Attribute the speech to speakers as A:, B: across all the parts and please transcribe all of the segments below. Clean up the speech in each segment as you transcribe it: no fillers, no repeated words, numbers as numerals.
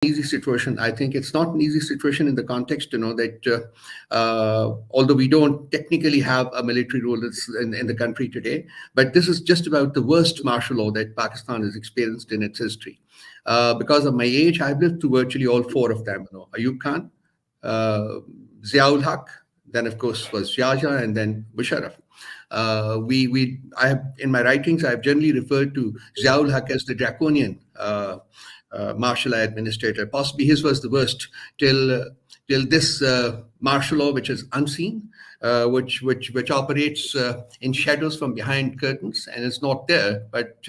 A: easy situation. I think it's not an easy situation in the context, that although we don't technically have a military rule in the country today, but this is just about the worst martial law that Pakistan has experienced in its history. Because of my age, I've lived through virtually all four of them. Ayub Khan, Ziaul Haq, then of course was Shah Jahan, and then Musharraf. I have in my writings, I've generally referred to Ziaul Haq as the draconian martial law administrator. Possibly his was the worst till this martial law, which is unseen, which operates in shadows from behind curtains, and it's not there. But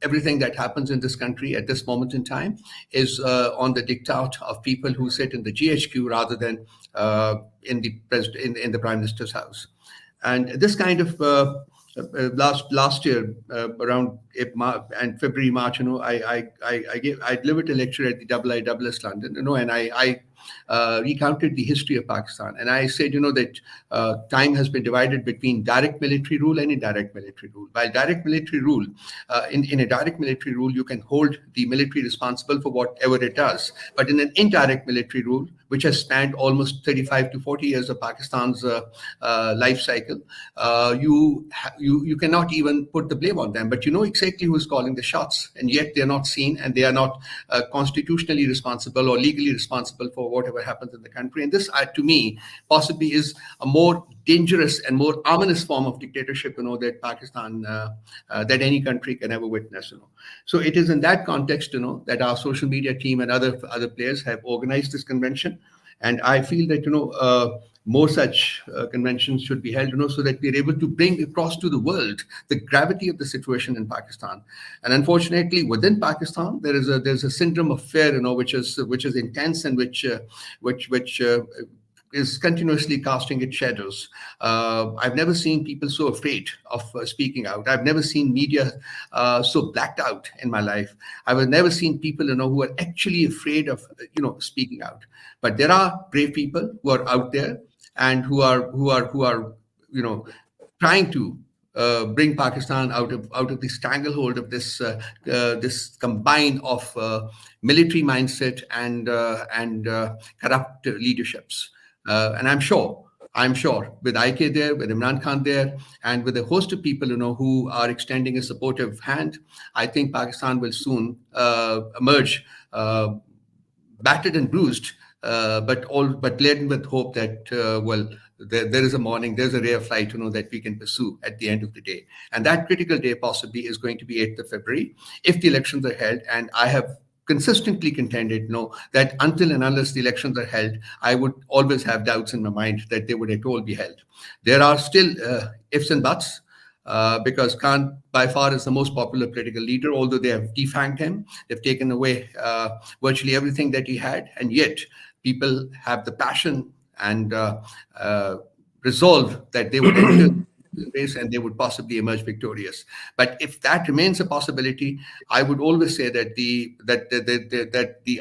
A: everything that happens in this country at this moment in time is on the diktat of people who sit in the GHQ rather than in the Prime Minister's house. And this kind of last year around February, March, I delivered a lecture at the IISS London, and I recounted the history of Pakistan, and I said, that time has been divided between direct military rule and indirect military rule. While direct military rule, in a direct military rule, you can hold the military responsible for whatever it does, but in an indirect military rule, which has spanned almost 35 to 40 years of Pakistan's life cycle, you cannot even put the blame on them, but you know exactly who is calling the shots, and yet they are not seen, and they are not constitutionally responsible or legally responsible for whatever happens in the country. And this, to me, possibly is a more dangerous and more ominous form of dictatorship, that Pakistan, that any country can ever witness. So it is in that context, that our social media team and other players have organized this convention, and I feel that more such conventions should be held, so that we're able to bring across to the world the gravity of the situation in Pakistan. And unfortunately, within Pakistan, there's a syndrome of fear, which is intense, and which is continuously casting its shadows. I've never seen people so afraid of speaking out. I've never seen media so blacked out in my life. I've never seen people, who are actually afraid of, speaking out. But there are brave people who are out there and who are trying to bring Pakistan out of the stranglehold of this combine of military mindset and corrupt leaderships. And I'm sure with IK there, with Imran Khan there, and with a host of people who are extending a supportive hand, I think Pakistan will soon emerge battered and bruised, but laden with hope that there is a morning, there's a ray of light, that we can pursue at the end of the day. And that critical day possibly is going to be 8th of February, if the elections are held. And I have consistently contended, that until and unless the elections are held, I would always have doubts in my mind that they would at all be held. There are still ifs and buts, because Khan by far is the most popular political leader, although they have defanged him. They've taken away virtually everything that he had, and yet people have the passion and resolve that they would enter the race and they would possibly emerge victorious. But if that remains a possibility, I would always say that the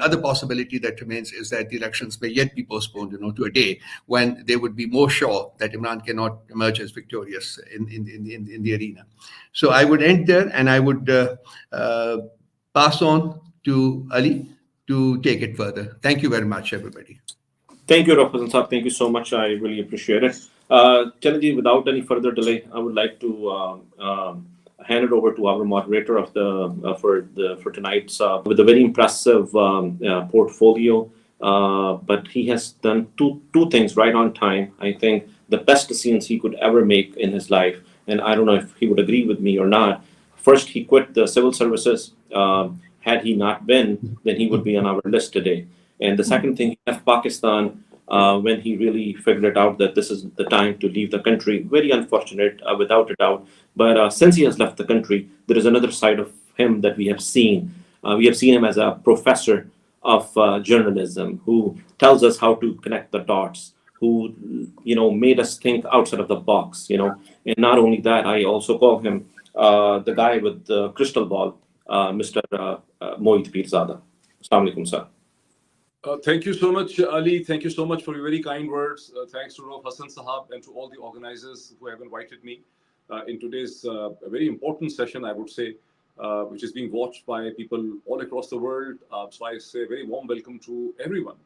A: other possibility that remains is that the elections may yet be postponed, to a day when they would be more sure that Imran cannot emerge as victorious in the arena. So I would end there, and I would pass on to Ali to take it further. Thank you very much, everybody.
B: Thank you, Dr. Saab. Thank you so much. I really appreciate it. Chalaji, without any further delay, I would like to hand it over to our moderator of for tonight's with a very impressive portfolio. But he has done two things right on time. I think the best decisions he could ever make in his life, and I don't know if he would agree with me or not. First, he quit the civil services. Had he not been, then he would be on our list today. And the second thing, he left Pakistan when he really figured it out that this is the time to leave the country. Very unfortunate, without a doubt. But since he has left the country, there is another side of him that we have seen. We have seen him as a professor of journalism who tells us how to connect the dots, who made us think outside of the box. And not only that, I also call him the guy with the crystal ball, Mr. Mohit Pirzada. Assalamu alaikum, sir.
C: Thank you so much, Ali. Thank you so much for your very kind words. Thanks to Rauf Hassan Sahab and to all the organizers who have invited me in today's very important session, I would say. which is being watched by people all across the world. So I say a very warm welcome to everyone.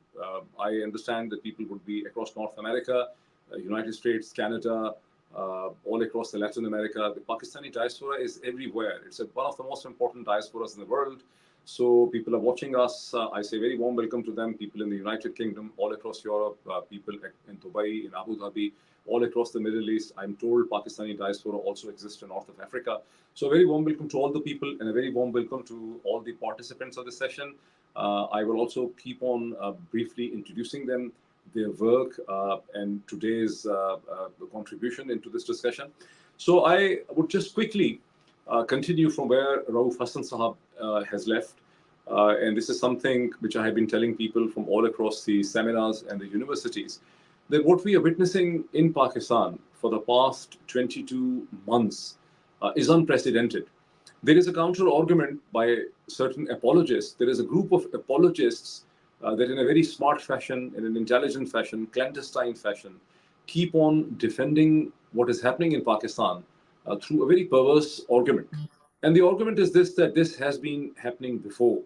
C: I understand that people would be across North America, United States, Canada, all across the Latin America. The Pakistani diaspora is everywhere. It's one of the most important diasporas in the world. So people are watching us. I say very warm welcome to them. People in the United Kingdom, all across Europe, people in Dubai, in Abu Dhabi, all across the Middle East. I'm told Pakistani diaspora also exists in North of Africa. So a very warm welcome to all the people and a very warm welcome to all the participants of the session. I will also keep on briefly introducing them, their work, and today's contribution into this discussion. So I would just quickly continue from where Rauf Hassan Sahab has left. And this is something which I have been telling people from all across the seminars and the universities, that what we are witnessing in Pakistan for the past 22 months is unprecedented. There is a counter argument by certain apologists. There is a group of apologists that in a very smart fashion, in an intelligent fashion, clandestine fashion, keep on defending what is happening in Pakistan through a very perverse argument. And the argument is this, that this has been happening before.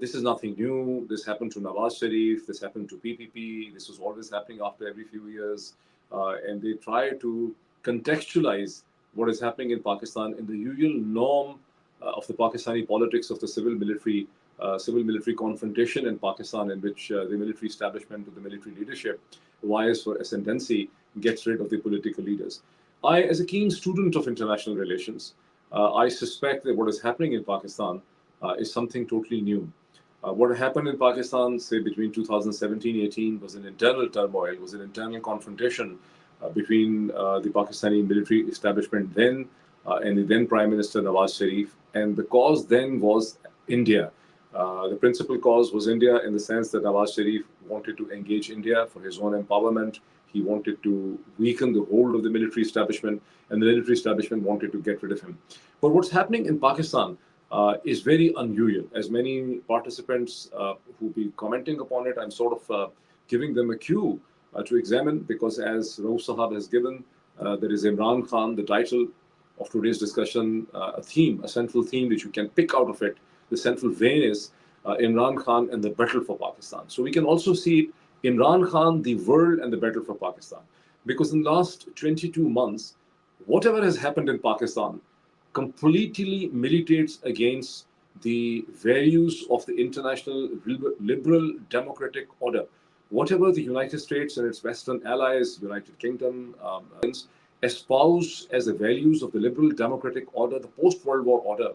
C: This is nothing new. This happened to Nawaz Sharif. This happened to PPP. This was always happening after every few years. And they try to contextualize what is happening in Pakistan in the usual norm of the Pakistani politics of the civil-military confrontation in Pakistan, in which the military establishment with the military leadership vies for ascendancy, gets rid of the political leaders. I, as a keen student of international relations, I suspect that what is happening in Pakistan is something totally new. What happened in Pakistan, say between 2017-18, was an internal turmoil, was an internal confrontation between the Pakistani military establishment then and the then Prime Minister Nawaz Sharif. And the cause then was India. The principal cause was India, in the sense that Nawaz Sharif wanted to engage India for his own empowerment. He wanted to weaken the hold of the military establishment, and the military establishment wanted to get rid of him. But what's happening in Pakistan is very unusual. As many participants who be commenting upon it, I'm sort of giving them a cue to examine, because as Rauf Sahab has given, there is Imran Khan, the title of today's discussion, a theme, a central theme which you can pick out of it. The central vein is Imran Khan and the battle for Pakistan. So we can also see Imran Khan, the world, and the battle for Pakistan. Because in the last 22 months, whatever has happened in Pakistan completely militates against the values of the international liberal democratic order. Whatever the United States and its Western allies, United Kingdom, espouse as the values of the liberal democratic order, the post-World War order,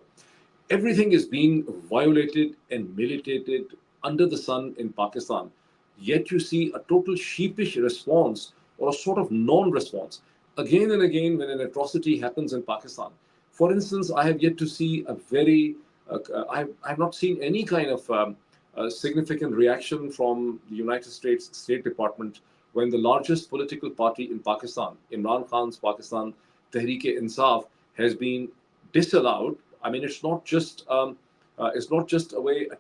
C: everything is being violated and militated under the sun in Pakistan. Yet you see a total sheepish response, or a sort of non-response, again and again when an atrocity happens in Pakistan. For instance, I have yet to see I've not seen any kind of significant reaction from the United States State Department when the largest political party in Pakistan, Imran Khan's Pakistan, Tehreek-e-Insaf, has been disallowed. I mean, it's not just a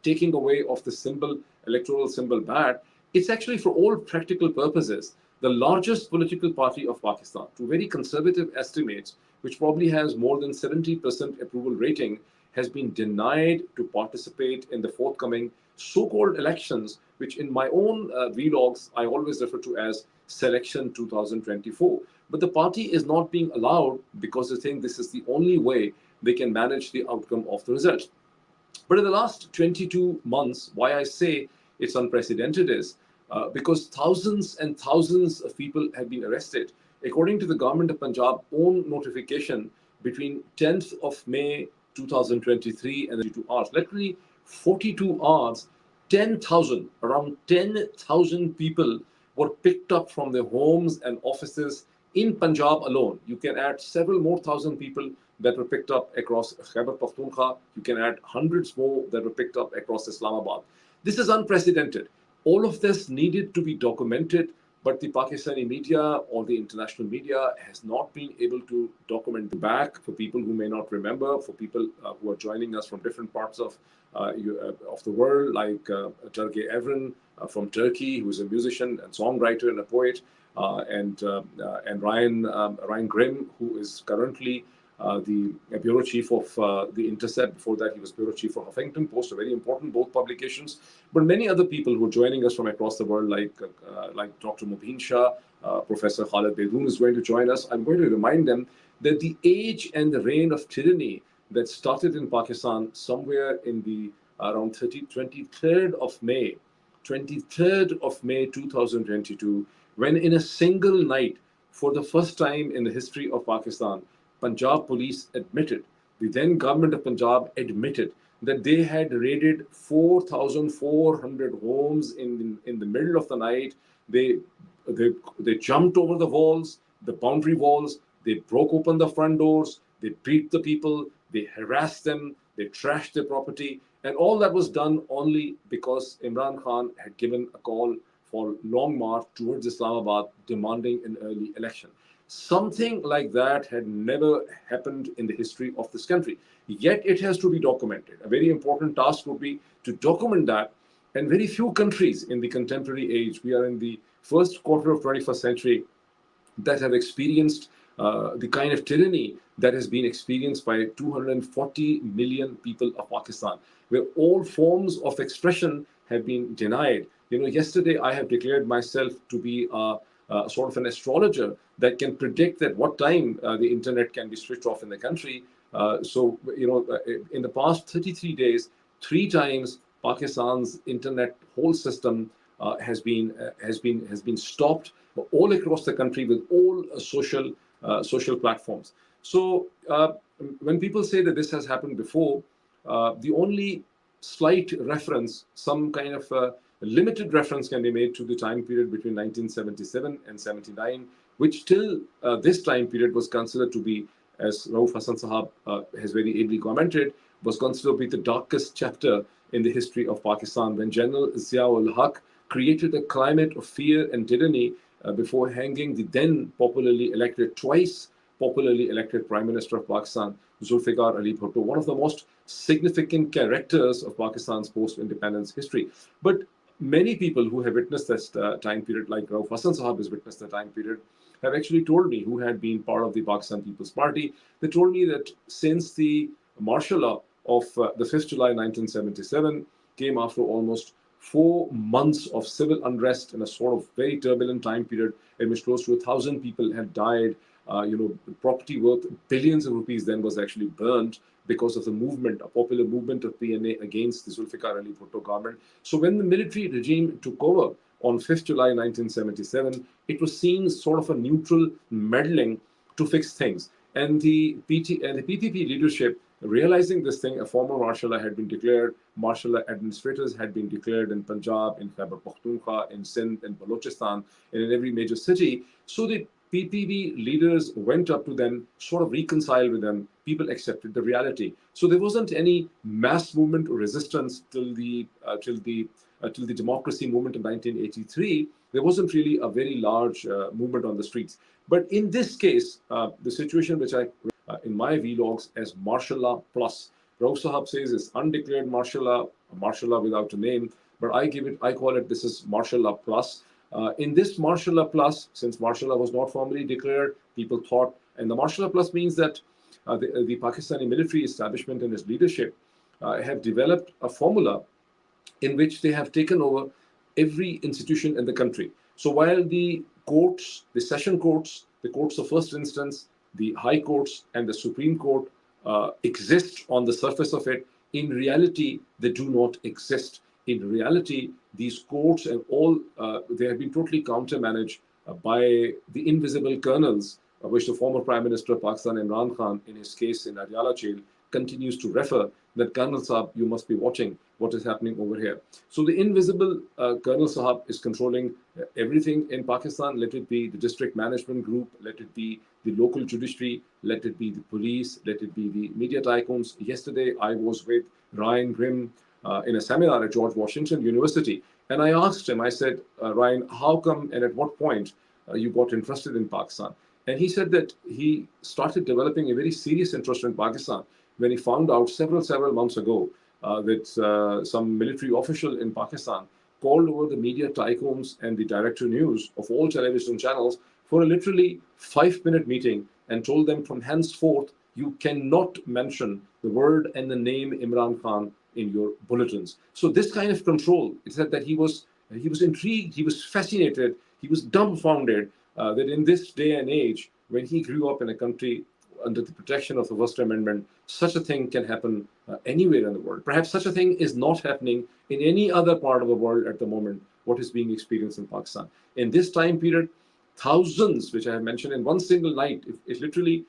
C: taking away of the symbol, electoral symbol bat. It's actually, for all practical purposes, the largest political party of Pakistan, to very conservative estimates, which probably has more than 70% approval rating, has been denied to participate in the forthcoming so-called elections, which in my own vlogs, I always refer to as Selection 2024. But the party is not being allowed because they think this is the only way they can manage the outcome of the result. But in the last 22 months, why I say it's unprecedented is because thousands and thousands of people have been arrested. According to the government of Punjab own notification, between 10th of May 2023 and 42 hours, literally 42 hours, around 10,000 people were picked up from their homes and offices in Punjab alone. You can add several more thousand people that were picked up across Khyber Pakhtunkhwa. You can add hundreds more that were picked up across Islamabad. This is unprecedented. All of this needed to be documented, but the Pakistani media or the international media has not been able to document back. For people who may not remember, for people who are joining us from different parts of the world, like Turgay Evren from Turkey, who is a musician and songwriter and a poet, and Ryan Grimm, who is currently the bureau chief of The Intercept. Before that, he was bureau chief for Huffington Post, a very important both publications. But many other people who are joining us from across the world, like Dr. Mubin Shah, Professor Khalid Beydoun is going to join us. I'm going to remind them that the age and the reign of tyranny that started in Pakistan somewhere in the around 23rd of May, 2022, when in a single night, for the first time in the history of Pakistan, Punjab police admitted, the then government of Punjab admitted that they had raided 4,400 homes in the middle of the night. They jumped over the walls, the boundary walls, they broke open the front doors, they beat the people, they harassed them, they trashed their property, and all that was done only because Imran Khan had given a call for long march towards Islamabad demanding an early election. Something like that had never happened in the history of this country. Yet it has to be documented. A very important task would be to document that. And very few countries in the contemporary age, we are in the first quarter of 21st century, that have experienced the kind of tyranny that has been experienced by 240 million people of Pakistan, where all forms of expression have been denied. Yesterday I have declared myself to be a sort of an astrologer that can predict that what time the internet can be switched off in the country. In the past 33 days, 3 times Pakistan's internet whole system has been stopped all across the country with all social platforms. So when people say that this has happened before, the only slight reference, some kind of limited reference can be made to the time period between 1977 and 79, which till this time period was considered to be, as Rauf Hassan Sahab has very ably commented, was considered to be the darkest chapter in the history of Pakistan, when General Zia-ul Haq created a climate of fear and tyranny before hanging the then twice popularly elected Prime Minister of Pakistan, Zulfikar Ali Bhutto, one of the most significant characters of Pakistan's post-independence history. But many people who have witnessed this time period, like Rauf Hassan Sahab has witnessed the time period, have actually told me, who had been part of the Pakistan People's Party, they told me that since the martial law of the 5th July 1977 came after almost 4 months of civil unrest in a sort of very turbulent time period in which close to 1,000 people had died. Property worth billions of rupees then was actually burnt because of the movement, a popular movement of PNA against the Zulfikar Ali Bhutto government. So when the military regime took over on 5th July 1977, it was seen sort of a neutral meddling to fix things. And the PPP leadership, realizing this thing, a former martial law had been declared, martial law administrators had been declared in Punjab, in Khyber Pakhtunkhwa, in Sindh, in Balochistan, and in every major city. So the PPP leaders went up to them, sort of reconciled with them. People accepted the reality. So there wasn't any mass movement or resistance till the democracy movement in 1983. There wasn't really a very large movement on the streets. But in this case, the situation which I in my vlogs as martial law plus, Rauf Sahab says is undeclared martial law without a name, but I call it, this is martial law plus. In this martial law plus, since martial law was not formally declared, people thought, and the martial law plus means that the Pakistani military establishment and its leadership have developed a formula in which they have taken over every institution in the country. So while the courts, the session courts, the courts of first instance, the high courts and the Supreme Court exist on the surface of it, in reality, they do not exist. In reality, these courts and all, they have been totally counter-managed by the invisible colonels, which the former Prime Minister of Pakistan, Imran Khan, in his case in Adiala jail, continues to refer that Colonel Sahab, you must be watching what is happening over here. So the invisible Colonel Sahab is controlling everything in Pakistan. Let it be the district management group, let it be the local judiciary, let it be the police, let it be the media tycoons. Yesterday, I was with Ryan Grimm in a seminar at George Washington University. And I asked him, I said, Ryan, how come and at what point you got interested in Pakistan? And he said that he started developing a very serious interest in Pakistan when he found out several months ago that some military official in Pakistan called over the media tycoons and the director news of all television channels for a literally 5-minute meeting and told them from henceforth you cannot mention the word and the name Imran Khan in your bulletins. So this kind of control, it said that he was intrigued, he was fascinated, he was dumbfounded that in this day and age, when he grew up in a country under the protection of the First Amendment, such a thing can happen anywhere in the world. Perhaps such a thing is not happening in any other part of the world at the moment, what is being experienced in Pakistan. In this time period, thousands, which I have mentioned in one single night, if literally,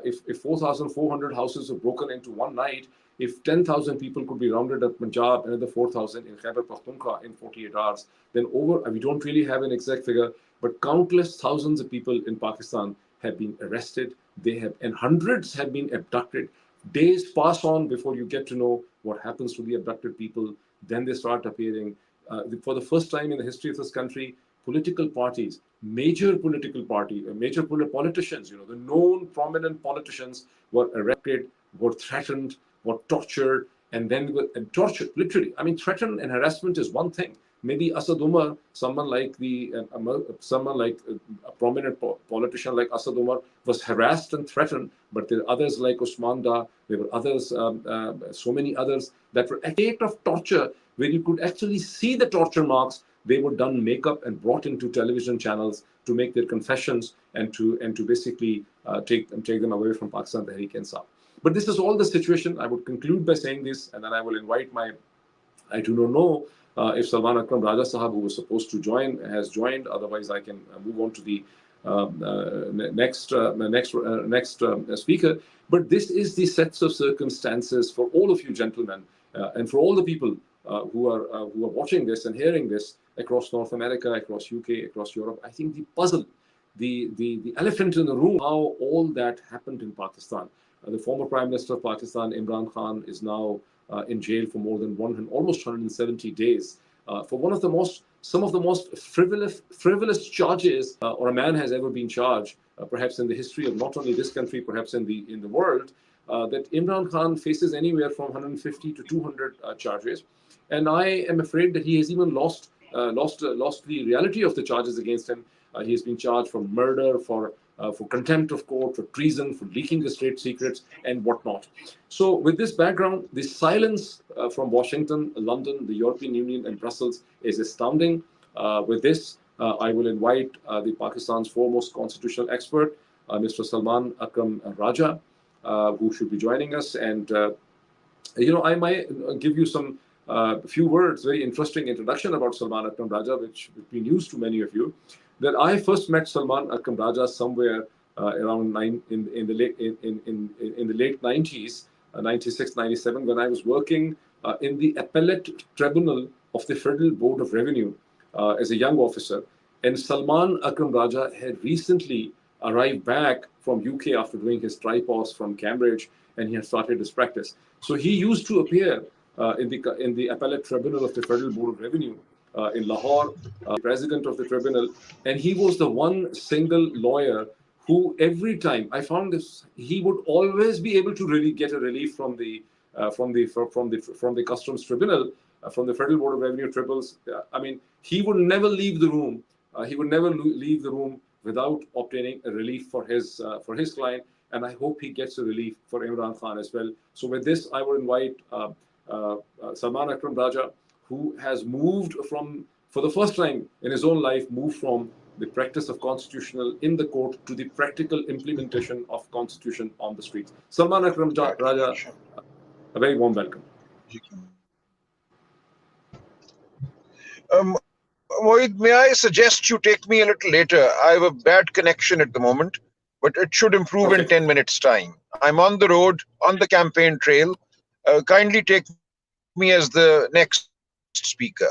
C: if 4,400 houses were broken into one night, if 10,000 people could be rounded up Punjab, another 4,000 in Khyber Pakhtunkhwa in 48 hours, then we don't really have an exact figure, but countless thousands of people in Pakistan have been arrested, and hundreds have been abducted. Days pass on before you get to know what happens to the abducted people. Then they start appearing. For the first time in the history of this country, political parties, major politicians, the known prominent politicians were arrested, were threatened, were tortured, and then tortured, literally. I mean, threatened and harassment is one thing. Maybe Asad Umar, someone like a prominent politician like Asad Umar was harassed and threatened, but there are others like Usman Da, there were others, so many others that were act of torture where you could actually see the torture marks. They were done makeup and brought into television channels to make their confessions and to basically take them away from Pakistan Tehreek-e-Insaf. But this is all the situation. I would conclude by saying this, and then I will invite I do not know if Salman Akram Raja Sahab, who was supposed to join, has joined. Otherwise, I can move on to the next speaker. But this is the sets of circumstances for all of you gentlemen and for all the people who are watching this and hearing this across North America, across UK, across Europe. I think the puzzle, the elephant in the room, how all that happened in Pakistan. The former Prime Minister of Pakistan, Imran Khan, is now in jail for more than almost 170 days for some of the most frivolous charges or a man has ever been charged, perhaps in the history of not only this country, perhaps in the world. That Imran Khan faces anywhere from 150 to 200 charges, and I am afraid that he has even lost the reality of the charges against him. He has been charged for murder, for contempt of court, for treason, for leaking the state secrets, and whatnot. So with this background, the silence from Washington, London, the European Union, and Brussels is astounding. With this, I will invite the Pakistan's foremost constitutional expert, Mr. Salman Akram Raja, who should be joining us. And, I might give you some few words, very interesting introduction about Salman Akram Raja, which would be news to many of you. That I first met Salman Akram Raja somewhere around in the late 90s, 96, 97, when I was working in the appellate tribunal of the Federal Board of Revenue as a young officer. And Salman Akram Raja had recently arrived back from UK after doing his tripos from Cambridge, and he had started his practice. So he used to appear in the appellate tribunal of the Federal Board of Revenue in Lahore, president of the tribunal, and he was the one single lawyer who every time I found this, he would always be able to really get a relief from the customs tribunal, from the Federal Board of Revenue tribunals. I mean, he would never leave the room. He would never leave the room without obtaining a relief for his client, and I hope he gets a relief for Imran Khan as well. So with this, I will invite Salman Akram Raja, who has moved for the first time in his own life, moved from the practice of constitutional in the court to the practical implementation of constitution on the streets. Salman Akram Raja, a very warm welcome.
D: Mohit, may I suggest you take me a little later? I have a bad connection at the moment, but it should improve in 10 minutes' time. I'm on the road, on the campaign trail. Kindly take me as the next speaker.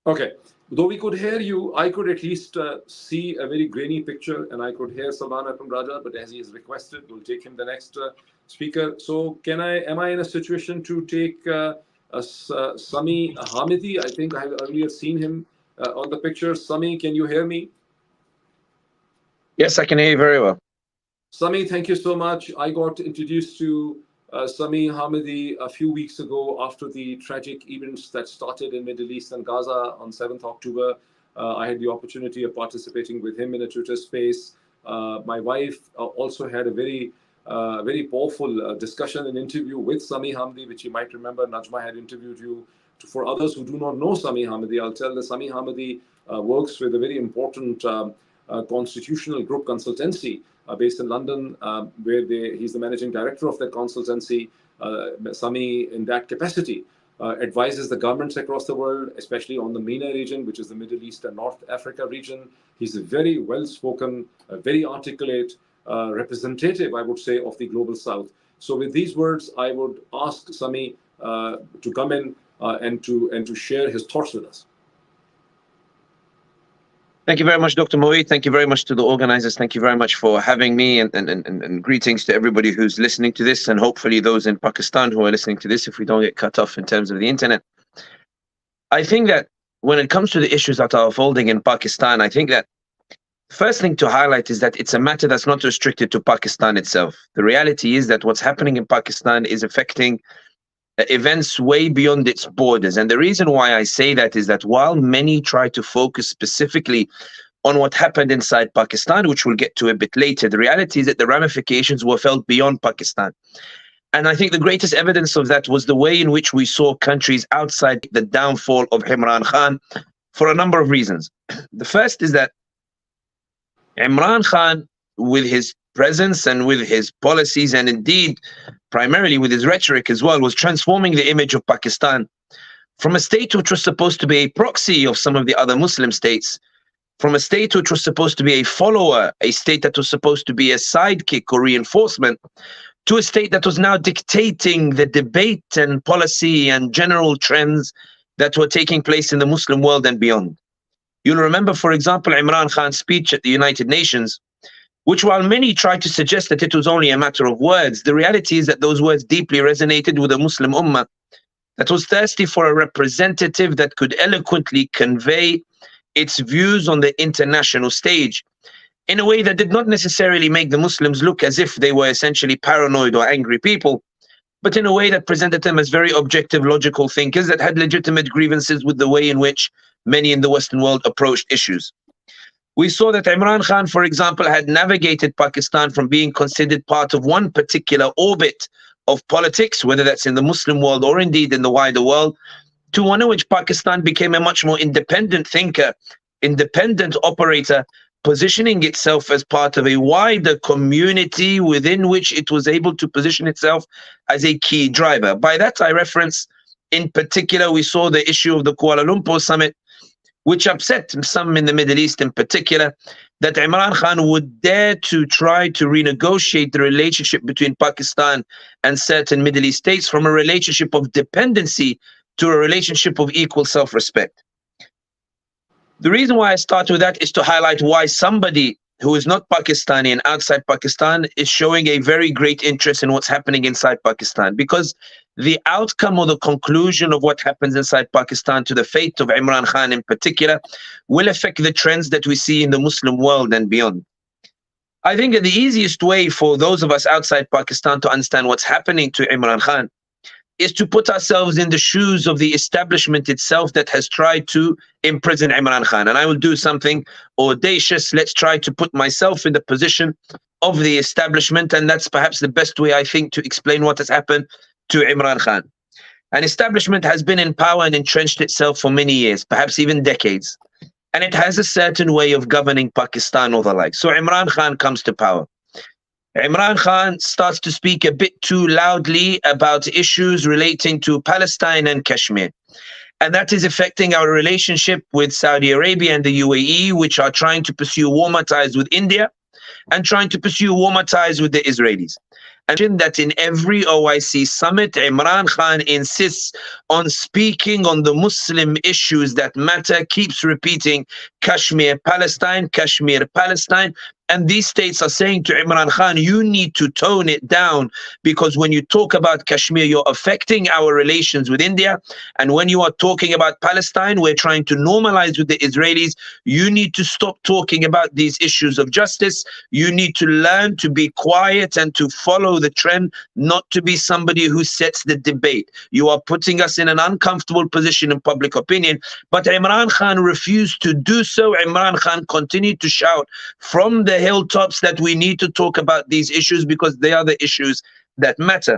C: Okay. Though we could hear you, I could at least see a very grainy picture, and I could hear Salman Akram Raja, but as he has requested, we'll take him the next speaker. So am I in a situation to take Sami Hamidi? I think I have earlier seen him on the picture. Sami, can you hear me?
D: Yes, I can hear you very well.
C: Sami, thank you so much. I got introduced to Sami Hamidi a few weeks ago after the tragic events that started in Middle East and Gaza on 7th October. I had the opportunity of participating with him in a Twitter space. My wife also had a very very powerful discussion and interview with Sami Hamdi, which you might remember. Najma had interviewed you. For others who do not know Sami Hamdi, I'll tell that Sami Hamdi works with a very important constitutional group consultancy based in London, where he's the managing director of that consultancy. Sami, in that capacity, advises the governments across the world, especially on the MENA region, which is the Middle East and North Africa region. He's a very well-spoken, very articulate representative, I would say, of the Global South. So with these words, I would ask Sami to come in and to share his thoughts with us.
E: Thank you very much, Dr. Moeed. Thank you very much to the organizers. Thank you very much for having me, and greetings to everybody who's listening to this, and hopefully those in Pakistan who are listening to this, if we don't get cut off in terms of the internet. I think that when it comes to the issues that are unfolding in Pakistan, I think that first thing to highlight is that it's a matter that's not restricted to Pakistan itself. The reality is that what's happening in Pakistan is affecting events way beyond its borders. And the reason why I say that is that while many try to focus specifically on what happened inside Pakistan, which we'll get to a bit later, the reality is that the ramifications were felt beyond Pakistan. And I think the greatest evidence of that was the way in which we saw countries outside the downfall of Imran Khan for a number of reasons. The first is that Imran Khan, with his presence and with his policies, and indeed primarily with his rhetoric as well, was transforming the image of Pakistan from a state which was supposed to be a proxy of some of the other Muslim states, from a state which was supposed to be a follower, a state that was supposed to be a sidekick or reinforcement, to a state that was now dictating the debate and policy and general trends that were taking place in the Muslim world and beyond. You'll remember, for example, Imran Khan's speech at the United Nations, which, while many tried to suggest that it was only a matter of words, the reality is that those words deeply resonated with the Muslim ummah that was thirsty for a representative that could eloquently convey its views on the international stage in a way that did not necessarily make the Muslims look as if they were essentially paranoid or angry people, but in a way that presented them as very objective, logical thinkers that had legitimate grievances with the way in which many in the Western world approached issues. We saw that Imran Khan, for example, had navigated Pakistan from being considered part of one particular orbit of politics, whether that's in the Muslim world or indeed in the wider world, to one in which Pakistan became a much more independent thinker, independent operator, positioning itself as part of a wider community within which it was able to position itself as a key driver. By that I reference, in particular, we saw the issue of the Kuala Lumpur summit, which upset some in the Middle East in particular, that Imran Khan would dare to try to renegotiate the relationship between Pakistan and certain Middle East states from a relationship of dependency to a relationship of equal self-respect. The reason why I start with that is to highlight why somebody who is not Pakistani and outside Pakistan is showing a very great interest in what's happening inside Pakistan, because the outcome or the conclusion of what happens inside Pakistan to the fate of Imran Khan in particular will affect the trends that we see in the Muslim world and beyond. I think that the easiest way for those of us outside Pakistan to understand what's happening to Imran Khan is to put ourselves in the shoes of the establishment itself that has tried to imprison Imran Khan. And I will do something audacious. Let's try to put myself in the position of the establishment, and that's perhaps the best way, I think, to explain what has happened to Imran Khan. An establishment has been in power and entrenched itself for many years, perhaps even decades, and it has a certain way of governing Pakistan or the like. So Imran Khan comes to power. Imran Khan starts to speak a bit too loudly about issues relating to Palestine and Kashmir. And that is affecting our relationship with Saudi Arabia and the UAE, which are trying to pursue warmer ties with India and trying to pursue warmer ties with the Israelis. And that in every OIC summit, Imran Khan insists on speaking on the Muslim issues that matter, keeps repeating Kashmir, Palestine, Kashmir, Palestine. And these states are saying to Imran Khan, you need to tone it down, because when you talk about Kashmir, you're affecting our relations with India. And when you are talking about Palestine, we're trying to normalize with the Israelis. You need to stop talking about these issues of justice. You need to learn to be quiet and to follow the trend, not to be somebody who sets the debate. You are putting us in an uncomfortable position in public opinion. But Imran Khan refused to do so. Imran Khan continued to shout from the hilltops that we need to talk about these issues because they are the issues that matter.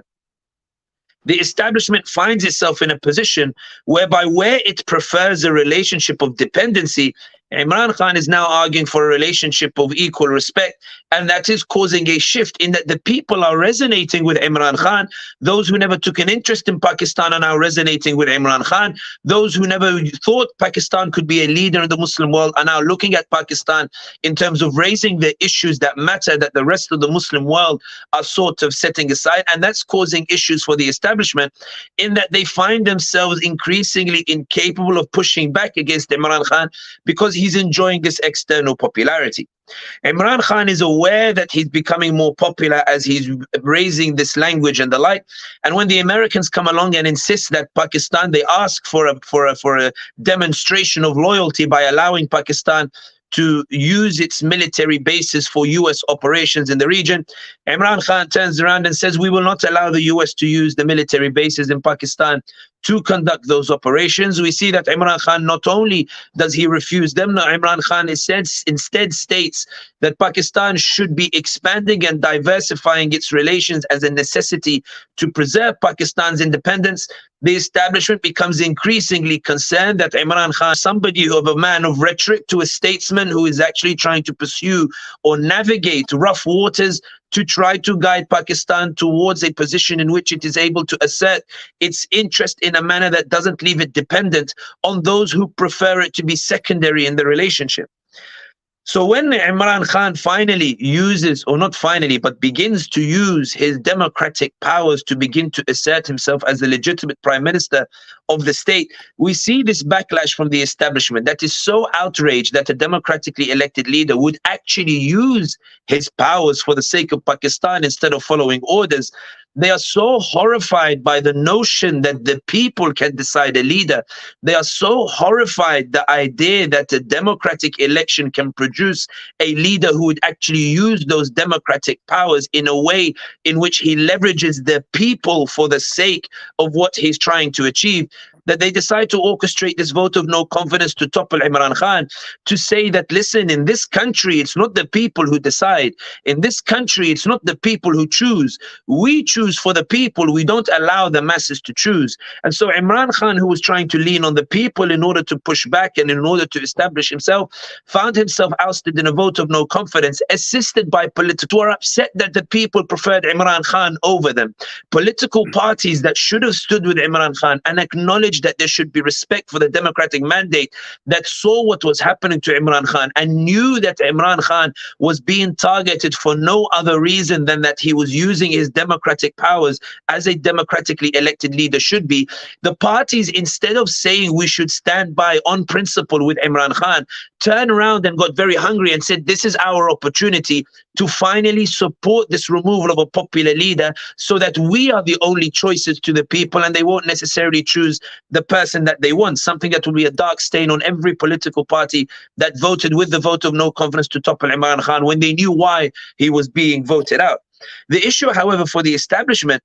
E: The establishment finds itself in a position whereby where it prefers a relationship of dependency, Imran Khan is now arguing for a relationship of equal respect, and that is causing a shift in that the people are resonating with Imran Khan. Those who never took an interest in Pakistan are now resonating with Imran Khan. Those who never thought Pakistan could be a leader in the Muslim world are now looking at Pakistan in terms of raising the issues that matter, that the rest of the Muslim world are sort of setting aside, and that's causing issues for the establishment in that they find themselves increasingly incapable of pushing back against Imran Khan because he's enjoying this external popularity. Imran Khan is aware that he's becoming more popular as he's raising this language and the like. And when the Americans come along and insist that Pakistan, they ask for a demonstration of loyalty by allowing Pakistan to use its military bases for US operations in the region, Imran Khan turns around and says, we will not allow the US to use the military bases in Pakistan to conduct those operations. We see that Imran Khan, not only does he refuse them, no, Imran Khan instead states that Pakistan should be expanding and diversifying its relations as a necessity to preserve Pakistan's independence. The establishment becomes increasingly concerned that Imran Khan, somebody of a man of rhetoric to a statesman who is actually trying to pursue or navigate rough waters to try to guide Pakistan towards a position in which it is able to assert its interest in a manner that doesn't leave it dependent on those who prefer it to be secondary in the relationship. So when Imran Khan finally uses, or not finally, but begins to use his democratic powers to begin to assert himself as the legitimate prime minister of the state, we see this backlash from the establishment that is so outraged that a democratically elected leader would actually use his powers for the sake of Pakistan instead of following orders. They are so horrified by the notion that the people can decide a leader. They are so horrified the idea that a democratic election can produce a leader who would actually use those democratic powers in a way in which he leverages the people for the sake of what he's trying to achieve, that they decide to orchestrate this vote of no confidence to topple Imran Khan, to say that, listen, in this country, it's not the people who decide. In this country, it's not the people who choose. We choose for the people. We don't allow the masses to choose. And so Imran Khan, who was trying to lean on the people in order to push back and in order to establish himself, found himself ousted in a vote of no confidence, assisted by political who are upset that the people preferred Imran Khan over them. Political parties that should have stood with Imran Khan and acknowledged that there should be respect for the democratic mandate, that saw what was happening to Imran Khan and knew that Imran Khan was being targeted for no other reason than that he was using his democratic powers as a democratically elected leader should be. The parties, instead of saying we should stand by on principle with Imran Khan, turned around and got very hungry and said, this is our opportunity to finally support this removal of a popular leader so that we are the only choices to the people and they won't necessarily choose the person that they want, something that will be a dark stain on every political party that voted with the vote of no confidence to topple Imran Khan when they knew why he was being voted out. The issue, however, for the establishment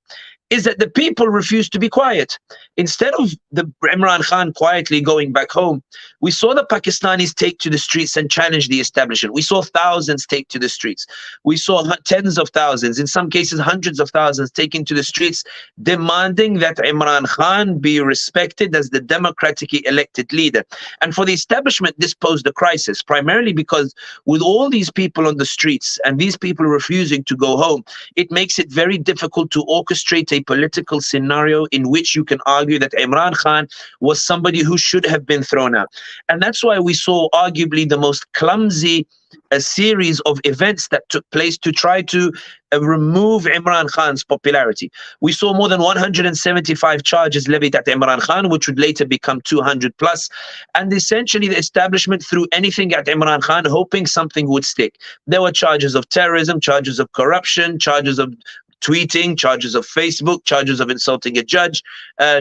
E: is that the people refuse to be quiet. Instead of the Imran Khan quietly going back home, we saw the Pakistanis take to the streets and challenge the establishment. We saw thousands take to the streets. We saw tens of thousands, in some cases hundreds of thousands, taking to the streets, demanding that Imran Khan be respected as the democratically elected leader. And for the establishment, this posed a crisis, primarily because with all these people on the streets and these people refusing to go home, it makes it very difficult to orchestrate a political scenario in which you can argue that Imran Khan was somebody who should have been thrown out. And that's why we saw arguably the most clumsy series of events that took place to try to remove Imran Khan's popularity. We saw more than 175 charges levied at Imran Khan, which would later become 200 plus. And essentially the establishment threw anything at Imran Khan, hoping something would stick. There were charges of terrorism, charges of corruption, charges of tweeting, charges of Facebook, charges of insulting a judge,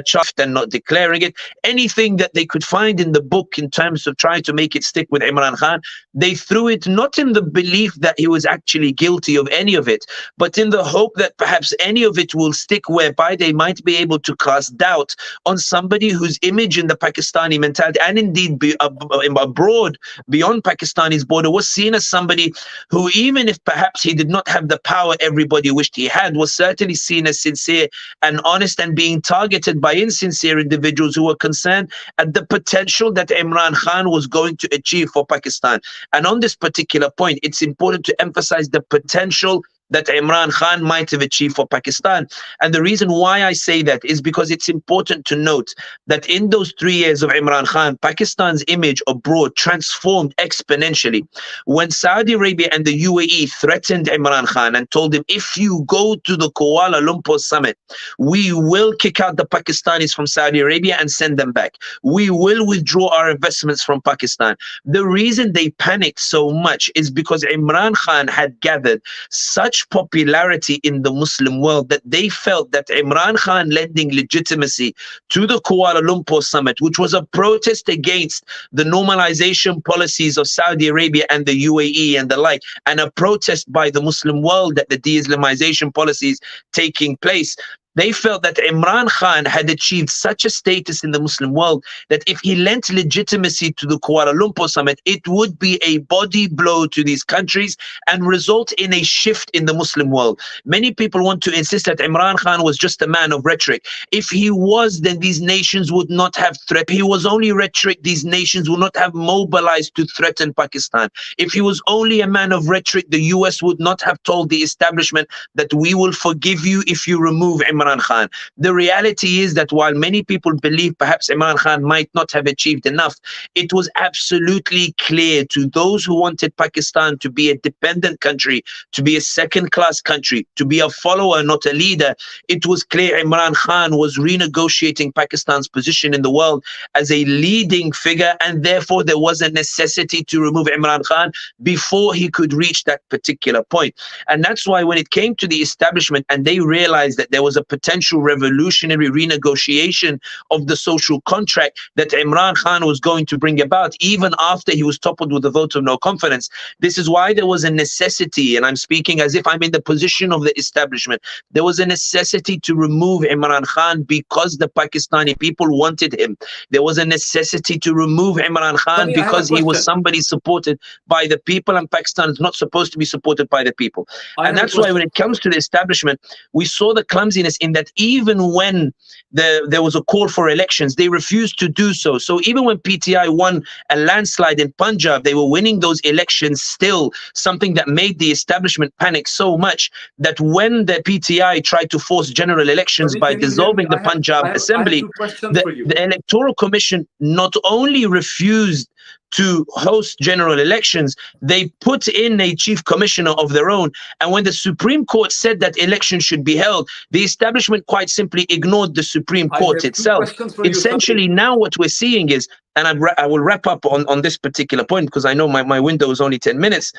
E: charged and not declaring it. Anything that they could find in the book in terms of trying to make it stick with Imran Khan, they threw it not in the belief that he was actually guilty of any of it, but in the hope that perhaps any of it will stick, whereby they might be able to cast doubt on somebody whose image in the Pakistani mentality and indeed abroad beyond Pakistani's border was seen as somebody who, even if perhaps he did not have the power everybody wished he had, was certainly seen as sincere and honest, and being targeted by insincere individuals who were concerned at the potential that Imran Khan was going to achieve for Pakistan. And on this particular point, it's important to emphasize the potential that Imran Khan might have achieved for Pakistan. And the reason why I say that is because it's important to note that in those 3 years of Imran Khan, Pakistan's image abroad transformed exponentially. When Saudi Arabia and the UAE threatened Imran Khan and told him, if you go to the Kuala Lumpur summit, we will kick out the Pakistanis from Saudi Arabia and send them back. We will withdraw our investments from Pakistan. The reason they panicked so much is because Imran Khan had gathered such popularity in the Muslim world that they felt that Imran Khan lending legitimacy to the Kuala Lumpur summit, which was a protest against the normalization policies of Saudi Arabia and the UAE and the like, and a protest by the Muslim world that the de-Islamization policies taking place. They felt that Imran Khan had achieved such a status in the Muslim world that if he lent legitimacy to the Kuala Lumpur summit, it would be a body blow to these countries and result in a shift in the Muslim world. Many people want to insist that Imran Khan was just a man of rhetoric. If he was, then these nations would not have threatened. If he was only rhetoric, these nations would not have mobilized to threaten Pakistan. If he was only a man of rhetoric, the US would not have told the establishment that we will forgive you if you remove Imran Khan. The reality is that while many people believe perhaps Imran Khan might not have achieved enough, it was absolutely clear to those who wanted Pakistan to be a dependent country, to be a second-class country, to be a follower, not a leader. It was clear Imran Khan was renegotiating Pakistan's position in the world as a leading figure, and therefore there was a necessity to remove Imran Khan before he could reach that particular point. And that's why when it came to the establishment and they realized that there was a potential revolutionary renegotiation of the social contract that Imran Khan was going to bring about, even after he was toppled with a vote of no confidence. This is why there was a necessity, and I'm speaking as if I'm in the position of the establishment, there was a necessity to remove Imran Khan because the Pakistani people wanted him. There was a necessity to remove Imran Khan because he was somebody supported by the people, and Pakistan is not supposed to be supported by the people. And that's why when it comes to the establishment, we saw the clumsiness in that even when there was a call for elections, they refused to do so. So even when PTI won a landslide in Punjab, they were winning those elections still, something that made the establishment panic so much that when the PTI tried to force general elections by dissolving the Punjab Assembly, the Electoral Commission not only refused to host general elections, they put in a chief commissioner of their own. And when the Supreme Court said that elections should be held, the establishment quite simply ignored the Supreme Court itself. Essentially, now what we're seeing is, and I will wrap up on this particular point because I know my window is only 10 minutes.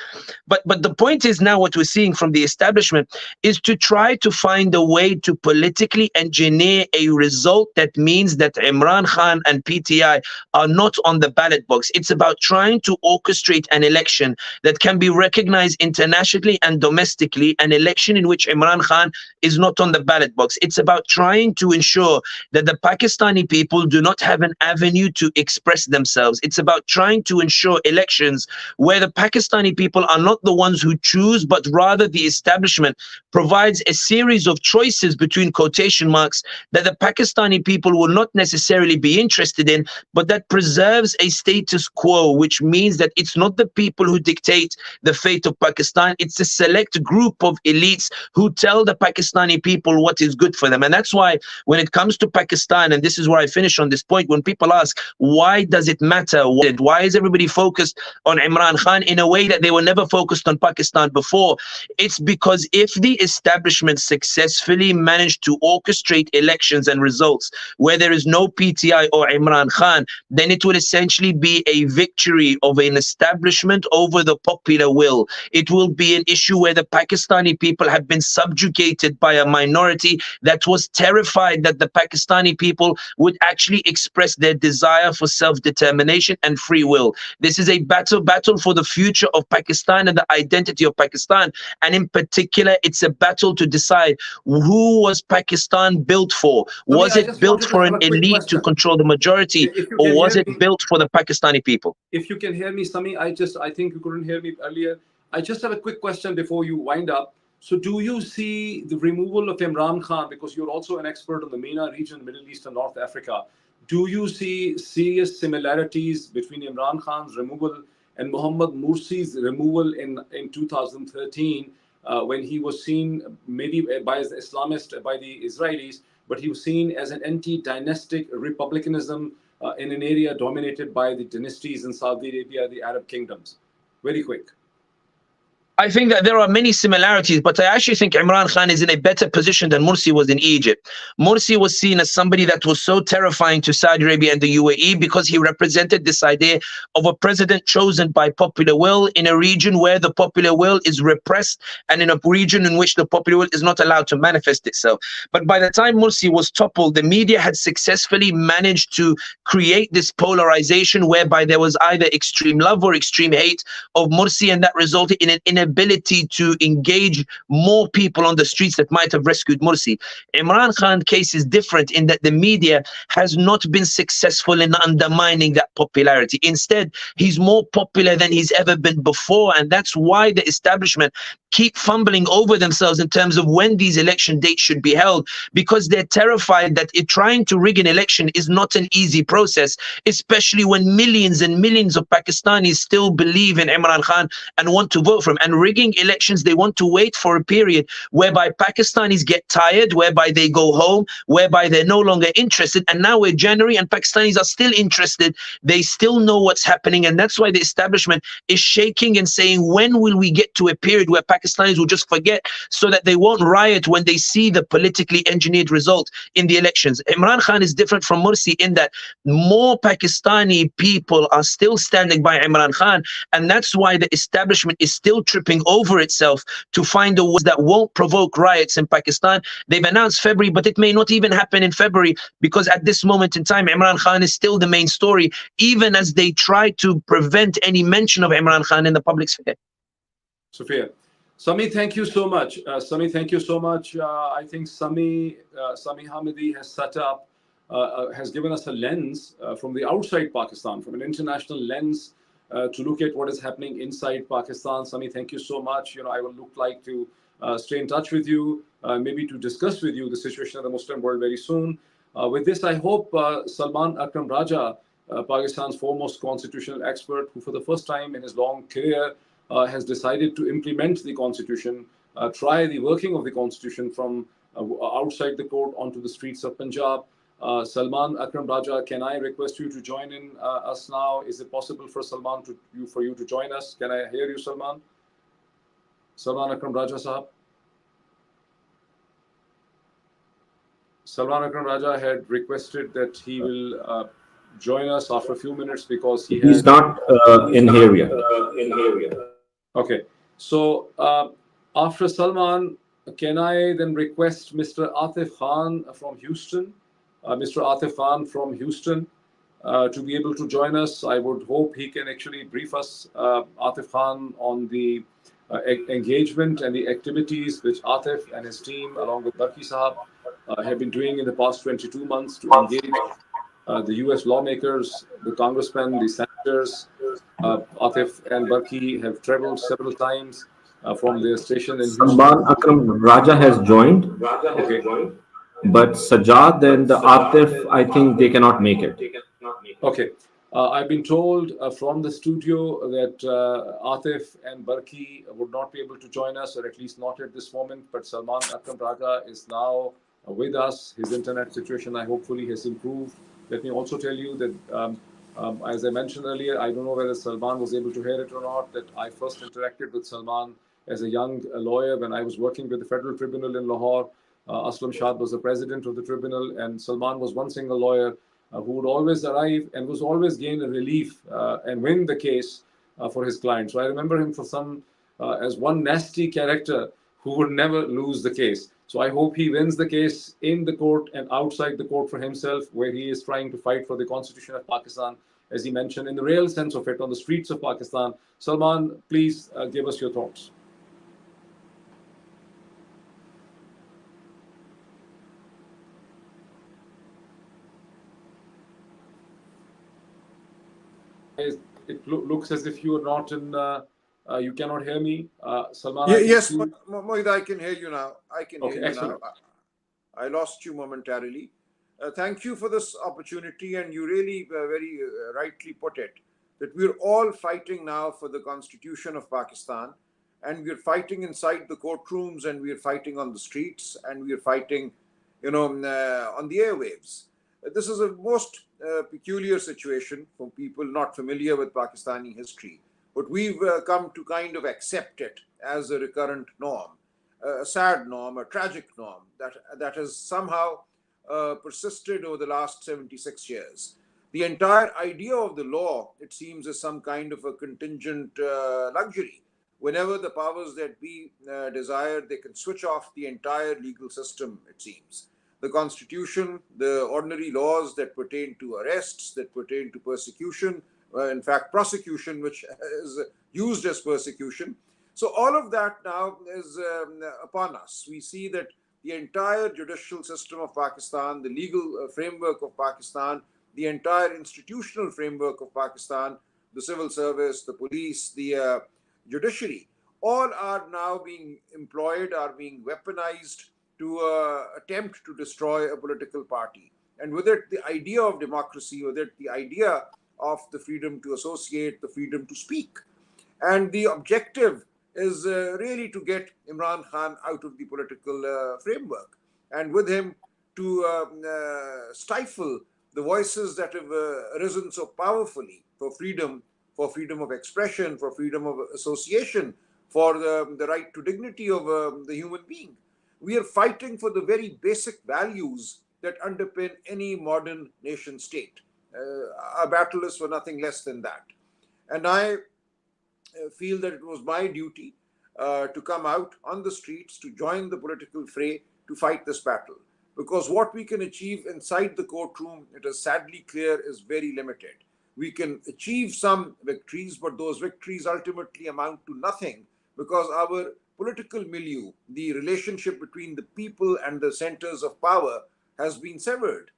E: But the point is now what we're seeing from the establishment is to try to find a way to politically engineer a result that means that Imran Khan and PTI are not on the ballot box. It's about trying to orchestrate an election that can be recognized internationally and domestically, an election in which Imran Khan is not on the ballot box. It's about trying to ensure that the Pakistani people do not have an avenue to express themselves. It's about trying to ensure elections where the Pakistani people are not the ones who choose, but rather the establishment provides a series of choices between quotation marks that the Pakistani people will not necessarily be interested in, but that preserves a status quo, which means that it's not the people who dictate the fate of Pakistan, it's a select group of elites who tell the Pakistani people what is good for them. And that's why when it comes to Pakistan, and this is where I finish on this point, when people ask, why why does it matter? Why is everybody focused on Imran Khan in a way that they were never focused on Pakistan before? It's because if the establishment successfully managed to orchestrate elections and results where there is no PTI or Imran Khan, then it will essentially be a victory of an establishment over the popular will. It will be an issue where the Pakistani people have been subjugated by a minority that was terrified that the Pakistani people would actually express their desire for self-determination and free will. This is a battle for the future of Pakistan and the identity of Pakistan. And in particular, it's a battle to decide who was Pakistan built for. Was it built for an elite to control the majority, or was it built for the Pakistani people?
C: If you can hear me, Sami, I think you couldn't hear me earlier. I just have a quick question before you wind up. So do you see the removal of Imran Khan, because you're also an expert on the MENA region, Middle East and North Africa, do you see serious similarities between Imran Khan's removal and Mohammad Morsi's removal in 2013, when he was seen maybe by the Islamists, by the Israelis, but he was seen as an anti-dynastic republicanism in an area dominated by the dynasties in Saudi Arabia, the Arab kingdoms? Very quick.
E: I think that there are many similarities, but I actually think Imran Khan is in a better position than Morsi was in Egypt. Morsi was seen as somebody that was so terrifying to Saudi Arabia and the UAE because he represented this idea of a president chosen by popular will in a region where the popular will is repressed and in a region in which the popular will is not allowed to manifest itself. But by the time Morsi was toppled, the media had successfully managed to create this polarization whereby there was either extreme love or extreme hate of Morsi, and that resulted in an inability to engage more people on the streets that might have rescued Morsi. Imran Khan's case is different in that the media has not been successful in undermining that popularity. Instead, he's more popular than he's ever been before, and that's why the establishment keep fumbling over themselves in terms of when these election dates should be held, because they're terrified that trying to rig an election is not an easy process, especially when millions and millions of Pakistanis still believe in Imran Khan and want to vote for him. And rigging elections, they want to wait for a period whereby Pakistanis get tired, whereby they go home, whereby they're no longer interested. And now we're January and Pakistanis are still interested. They still know what's happening. And that's why the establishment is shaking and saying, when will we get to a period where Pakistanis will just forget, so that they won't riot when they see the politically engineered result in the elections? Imran Khan is different from Morsi in that more Pakistani people are still standing by Imran Khan, and that's why the establishment is still tripping over itself to find the ways that won't provoke riots in Pakistan. They've announced February, but it may not even happen in February, because at this moment in time, Imran Khan is still the main story, even as they try to prevent any mention of Imran Khan in the public sphere.
C: Sophia. Sami, thank you so much. Sami, thank you so much. I think Sami Hamidi has set up, has given us a lens from the outside Pakistan, from an international lens, to look at what is happening inside Pakistan. Sami, thank you so much. I would like to stay in touch with you, maybe to discuss with you the situation of the Muslim world very soon. With this, I hope Salman Akram Raja, Pakistan's foremost constitutional expert, who for the first time in his long career has decided to implement the constitution, try the working of the constitution from outside the court onto the streets of Punjab. Salman Akram Raja, can I request you to join in us now? Is it possible for for you to join us? Can I hear you, Salman? Salman Akram Raja Sahab. Salman Akram Raja had requested that he will join us after a few minutes because
F: he's not in here yet.
C: Okay, so after Salman, can I then request Mr. Atif Khan from Houston, Mr. Atif Khan from Houston, to be able to join us? I would hope he can actually brief us, Atif Khan, on the engagement and the activities which Atif and his team, along with Barki Sahab, have been doing in the past 22 months to engage the US lawmakers, the congressmen, the senators. Atif and Barki have traveled several times from their station in Houston.
F: Salman Akram Raja has joined.
C: Okay.
F: But Sajjad and Atif, I think they cannot make it.
C: Okay. I've been told from the studio that Atif and Barki would not be able to join us, or at least not at this moment. But Salman Akram Raja is now with us. His internet situation, hopefully, has improved. Let me also tell you that As I mentioned earlier, I don't know whether Salman was able to hear it or not, that I first interacted with Salman as a young lawyer when I was working with the Federal Tribunal in Lahore. Aslam Shah was the president of the tribunal, and Salman was one single lawyer who would always arrive and was always gain a relief and win the case for his client. So I remember him for some as one nasty character who would never lose the case. So I hope he wins the case in the court and outside the court for himself, where he is trying to fight for the Constitution of Pakistan, as he mentioned, in the real sense of it, on the streets of Pakistan. Salman, please give us your thoughts. It looks as if you are not in, you cannot hear me. Salman, I can
D: Yes,
C: see you.
D: Mohit, I can hear you now. I can
C: Okay,
D: hear you
C: excellent.
D: now. I lost you momentarily. Thank you for this opportunity, and you really very rightly put it, that we're all fighting now for the Constitution of Pakistan, and we're fighting inside the courtrooms, and we're fighting on the streets, and we're fighting, on the airwaves. This is a most peculiar situation for people not familiar with Pakistani history, but we've come to kind of accept it as a recurrent norm, a sad norm, a tragic norm that has somehow persisted over the last 76 years. The entire idea of the law, it seems, is some kind of a contingent luxury. Whenever the powers that be desire, they can switch off the entire legal system, it seems. The Constitution, the ordinary laws that pertain to arrests, that pertain to persecution, in fact, prosecution, which is used as persecution. So all of that now is upon us. We see that the entire judicial system of Pakistan, the legal framework of Pakistan, the entire institutional framework of Pakistan, the civil service, the police, the judiciary, all are now being employed, are being weaponized to attempt to destroy a political party. And with it, the idea of democracy, with it, the idea of the freedom to associate, the freedom to speak. And the objective is really to get Imran Khan out of the political framework, and with him to stifle the voices that have arisen so powerfully for freedom of expression, for freedom of association, for the right to dignity of the human being. We are fighting for the very basic values that underpin any modern nation state. Our battle is for nothing less than that. And I feel that it was my duty to come out on the streets, to join the political fray, to fight this battle. Because what we can achieve inside the courtroom, it is sadly clear, is very limited. We can achieve some victories, but those victories ultimately amount to nothing, because our political milieu, the relationship between the people and the centers of power, has been severed.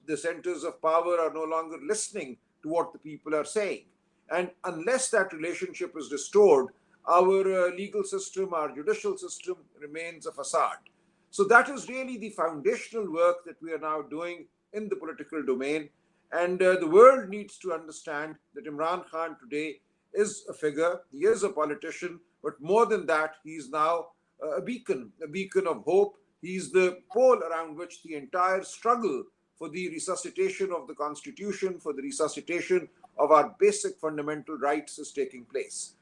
D: The centers of power are no longer listening to what the people are saying. And unless that relationship is restored, our legal system, our judicial system remains a facade. So that is really the foundational work that we are now doing in the political domain. And the world needs to understand that Imran Khan today is a figure, he is a politician, but more than that, he is now a beacon of hope. He's the pole around which the entire struggle for the resuscitation of the Constitution, for the resuscitation of our basic fundamental rights is taking place.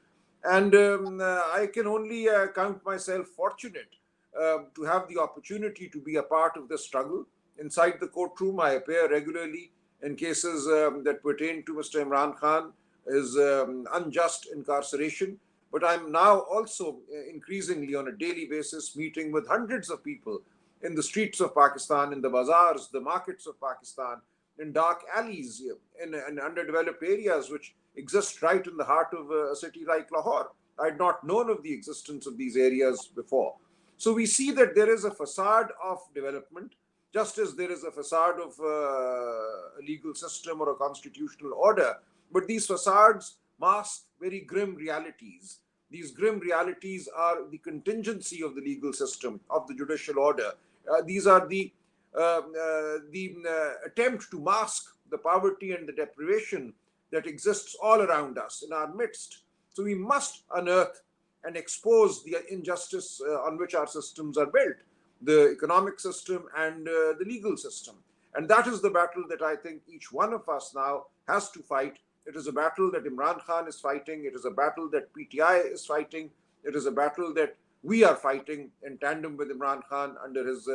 D: And I can only count myself fortunate to have the opportunity to be a part of the struggle. Inside the courtroom, I appear regularly in cases that pertain to Mr. Imran Khan, his unjust incarceration. But I'm now also increasingly on a daily basis meeting with hundreds of people in the streets of Pakistan, in the bazaars, the markets of Pakistan, in dark alleys, in underdeveloped areas which exist right in the heart of a city like Lahore. I'd not known of the existence of these areas before. So we see that there is a facade of development, just as there is a facade of a legal system or a constitutional order. But these facades mask very grim realities. These grim realities are the contingency of the legal system, of the judicial order. These are the attempt to mask the poverty and the deprivation that exists all around us, in our midst. So we must unearth and expose the injustice on which our systems are built, the economic system and the legal system. And that is the battle that I think each one of us now has to fight. It is a battle that Imran Khan is fighting. It is a battle that PTI is fighting. It is a battle that we are fighting in tandem with Imran Khan under his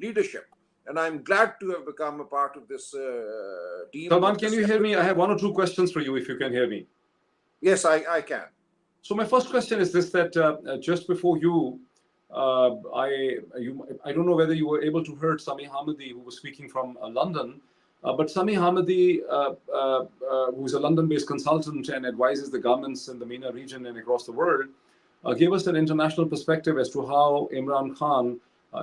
D: leadership. And I'm glad to have become a part of this team.
C: Salman, can you hear me? I have one or two questions for you if you can hear me.
D: Yes, I can.
C: So my first question is this, that just before you, I don't know whether you were able to hear Sami Hamidi, who was speaking from London, but Sami Hamidi, who is a London-based consultant and advises the governments in the MENA region and across the world, gave us an international perspective as to how Imran Khan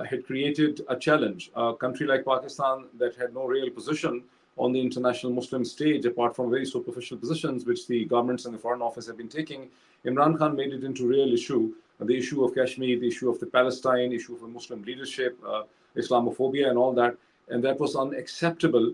C: had created a challenge. A country like Pakistan that had no real position on the international Muslim stage, apart from very superficial positions which the governments and the Foreign Office have been taking, Imran Khan made it into real issue. The issue of Kashmir, the issue of the Palestine, issue of the Muslim leadership, Islamophobia and all that. And that was unacceptable.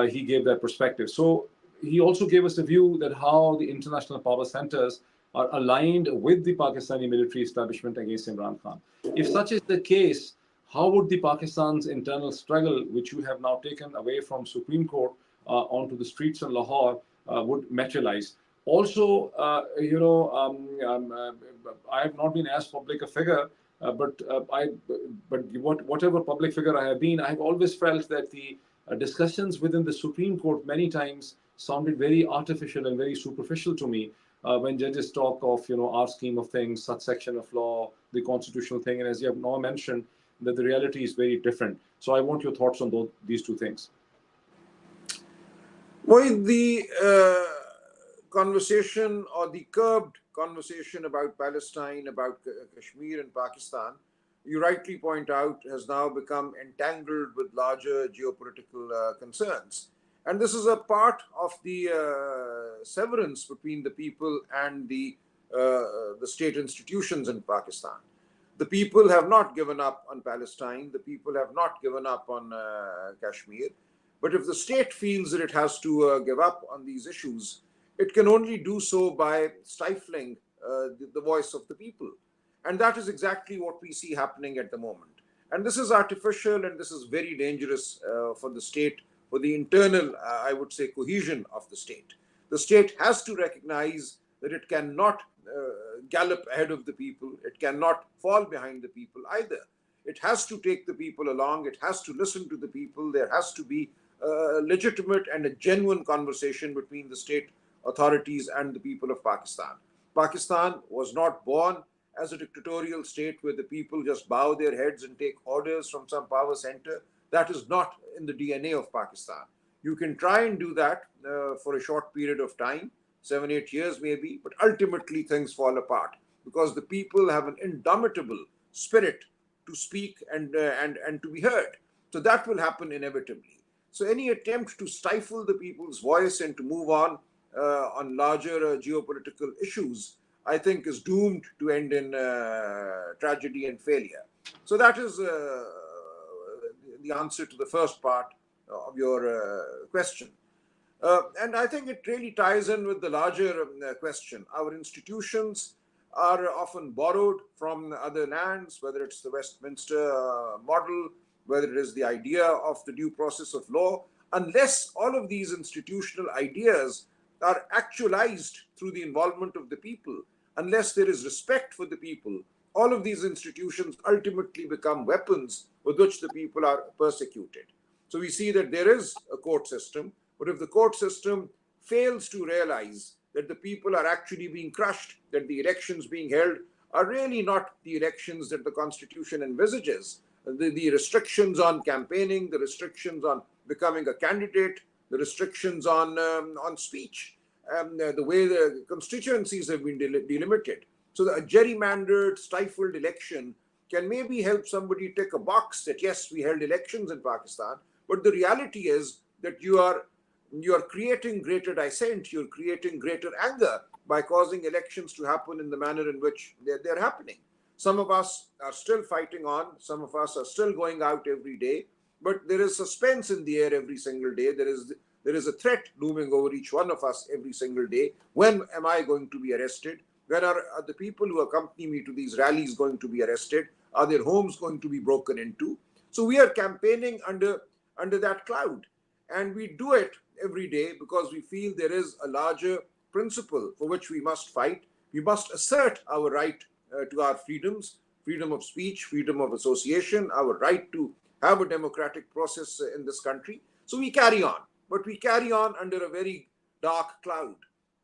C: He gave that perspective. So he also gave us a view that how the international power centers are aligned with the Pakistani military establishment against Imran Khan. If such is the case, how would the Pakistan's internal struggle, which you have now taken away from Supreme Court onto the streets in Lahore, would materialize? Also, I have not been as public a figure, but whatever public figure I have been, I have always felt that the discussions within the Supreme Court many times sounded very artificial and very superficial to me. When judges talk of, our scheme of things, such section of law, the constitutional thing, and as you have now mentioned, that the reality is very different. So I want your thoughts on these two things.
D: Well, the conversation or the curbed conversation about Palestine, about Kashmir and Pakistan, you rightly point out, has now become entangled with larger geopolitical concerns. And this is a part of the severance between the people and the state institutions in Pakistan. The people have not given up on Palestine. The people have not given up on Kashmir. But if the state feels that it has to give up on these issues, it can only do so by stifling the voice of the people. And that is exactly what we see happening at the moment. And this is artificial, and this is very dangerous for the state, for the internal, I would say, cohesion of the state. The state has to recognize that it cannot gallop ahead of the people. It cannot fall behind the people either. It has to take the people along. It has to listen to the people. There has to be a legitimate and a genuine conversation between the state authorities and the people of Pakistan. Pakistan was not born as a dictatorial state where the people just bow their heads and take orders from some power center. That is not in the DNA of Pakistan. You can try and do that for a short period of time, 7-8 years maybe, but ultimately things fall apart because the people have an indomitable spirit to speak and to be heard. So that will happen inevitably. So any attempt to stifle the people's voice and to move on larger geopolitical issues, I think, is doomed to end in tragedy and failure. So that is the answer to the first part of your question. And I think it really ties in with the larger question. Our institutions are often borrowed from other lands, whether it's the Westminster model, whether it is the idea of the due process of law. Unless all of these institutional ideas are actualized through the involvement of the people, unless there is respect for the people, all of these institutions ultimately become weapons with which the people are persecuted. So we see that there is a court system, but if the court system fails to realize that the people are actually being crushed, that the elections being held are really not the elections that the Constitution envisages, the restrictions on campaigning, the restrictions on becoming a candidate, the restrictions on speech, the way the constituencies have been delimited. So a gerrymandered, stifled election can maybe help somebody tick a box that, yes, we held elections in Pakistan, but the reality is that you are creating greater dissent, you're creating greater anger by causing elections to happen in the manner in which they're happening. Some of us are still fighting on, some of us are still going out every day, but there is suspense in the air every single day. There is a threat looming over each one of us every single day. When am I going to be arrested? When are the people who accompany me to these rallies going to be arrested? Are their homes going to be broken into? So we are campaigning under
G: under that cloud. And we do it every day because we feel there is a larger principle for which we must fight. We must assert our right to our freedoms, freedom of speech, freedom of association, our right to have a democratic process in this country. So we carry on, but we carry on under a very dark cloud.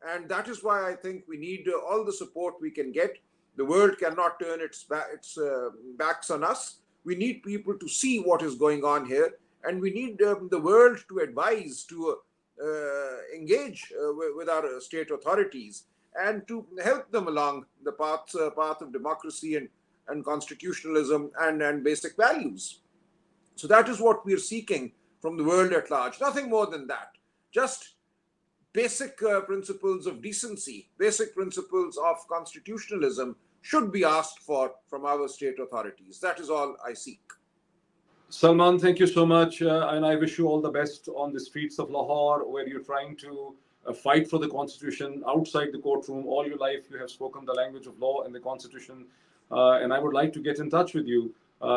G: And that is why I think we need all the support we can get. The world cannot turn its backs on us. We need people to see what is going on here, and we need the world to advise, to engage with our state authorities, and to help them along the path of democracy and constitutionalism and basic values. So that is what we're seeking from the world at large. Nothing more than that. Just basic principles of decency, basic principles of constitutionalism should be asked for from our state authorities. That is all I seek.
C: Salman, thank you so much. And I wish you all the best on the streets of Lahore, where you're trying to fight for the constitution outside the courtroom. All your life, you have spoken the language of law and the constitution. And I would like to get in touch with you,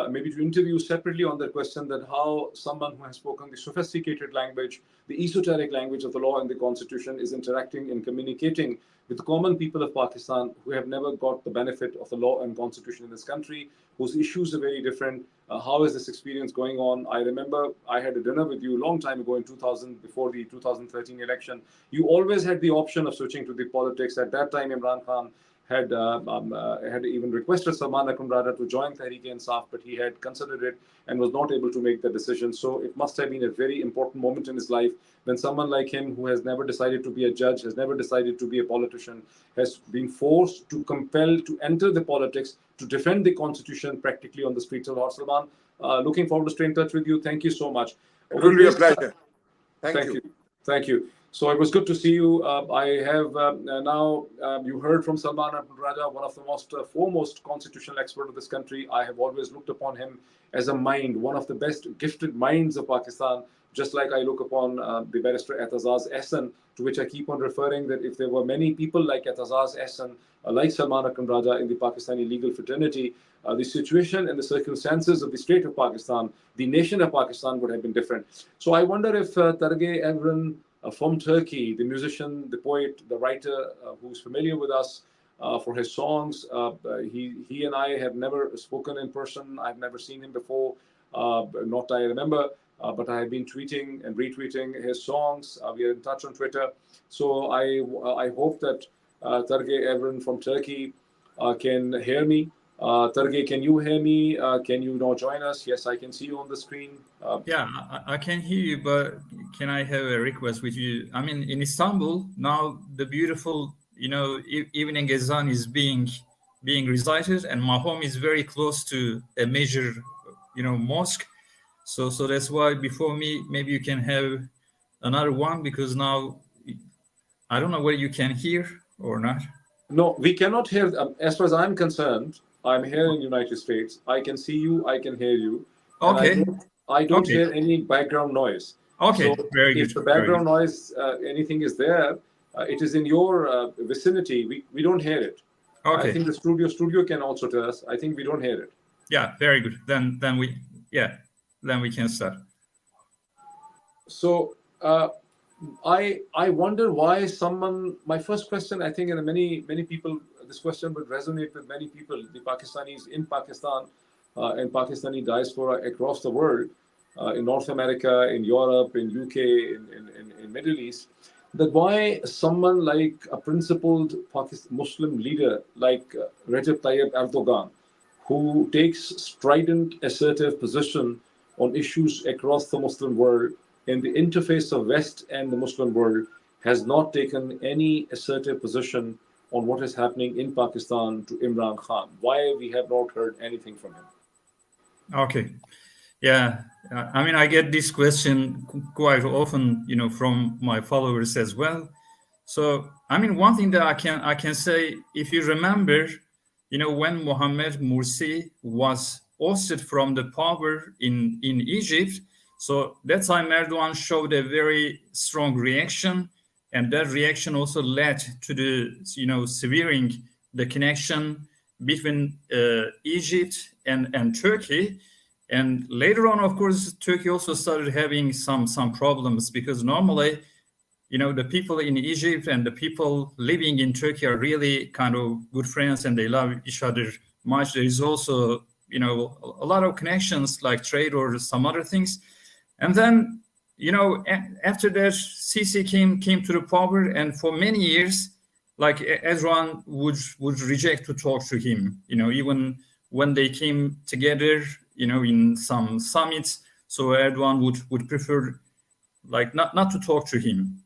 C: maybe to interview separately on the question that how someone who has spoken the sophisticated language, the esoteric language of the law and the constitution is interacting and communicating with the common people of Pakistan who have never got the benefit of the law and constitution in this country, whose issues are very different. How is this experience going on? I remember I had a dinner with you a long time ago in 2000, before the 2013 election. You always had the option of switching to the politics. At that time, Imran Khan had even requested Salman Akram Rada to join Tehreek-e-Insaf, but he had considered it and was not able to make the decision. So it must have been a very important moment in his life when someone like him, who has never decided to be a judge, has never decided to be a politician, has been forced to compel to enter the politics to defend the constitution practically on the streets of Salman. Looking forward to stay in touch with you. Thank you so much.
G: It will be a pleasure. Thank you.
C: Thank you. So it was good to see you. I have now, you heard from Salman Akram Raja, one of the most foremost constitutional expert of this country. I have always looked upon him as a mind, one of the best gifted minds of Pakistan, just like I look upon the barrister Etazaz Ehsan, to which I keep on referring that if there were many people like Etazaz Ehsan, like Salman Akram Raja in the Pakistani legal fraternity, the situation and the circumstances of the state of Pakistan, the nation of Pakistan would have been different. So I wonder if Targay Evren, from Turkey, the musician, the poet, the writer, who's familiar with us for his songs. He and I have never spoken in person. I've never seen him before, not I remember, but I have been tweeting and retweeting his songs. We are in touch on Twitter. So I hope that Targay Evren from Turkey can hear me. Targay, can you hear me? Can you now join us? Yes, I can see you on the screen.
H: Yeah, I can hear you, but can I have a request with you? I mean, in Istanbul now, the beautiful, evening ezan is being recited, and my home is very close to a major, mosque. So that's why before me, maybe you can have another one, because now I don't know whether you can hear or not.
C: No, we cannot hear. As far as I'm concerned, I'm here in the United States. I can see you. I can hear you.
H: Okay.
C: I don't hear any background noise.
H: Okay,
C: so
H: very good.
C: If the background noise, anything is there, it is in your vicinity. We don't hear it.
H: Okay.
C: I think the studio can also tell us. I think we don't hear it.
H: Yeah, very good. Then we can start.
C: So I wonder why someone. My first question, I think, and many people, this question would resonate with many people, the Pakistanis in Pakistan and Pakistani diaspora across the world, in North America, in Europe, in UK, in Middle East, that why someone like a principled Muslim leader like Recep Tayyip Erdogan, who takes strident, assertive position on issues across the Muslim world, in the interface of West and the Muslim world, has not taken any assertive position on what is happening in Pakistan to Imran Khan. Why we have not heard anything from him?
H: Okay. Yeah. I mean, I get this question quite often, from my followers as well. So, I mean, one thing that I can say, if you remember, when Mohammed Morsi was ousted from the power in Egypt, so that time Erdogan showed a very strong reaction, and that reaction also led to the, severing the connection between Egypt and Turkey. And later on, of course, Turkey also started having some problems, because normally, the people in Egypt and the people living in Turkey are really kind of good friends, and they love each other much. There is also, a lot of connections like trade or some other things. And then, after that, Sisi came to the power, and for many years, like Erdogan would reject to talk to him, even when they came together, in some summits. So Erdogan would prefer like not to talk to him.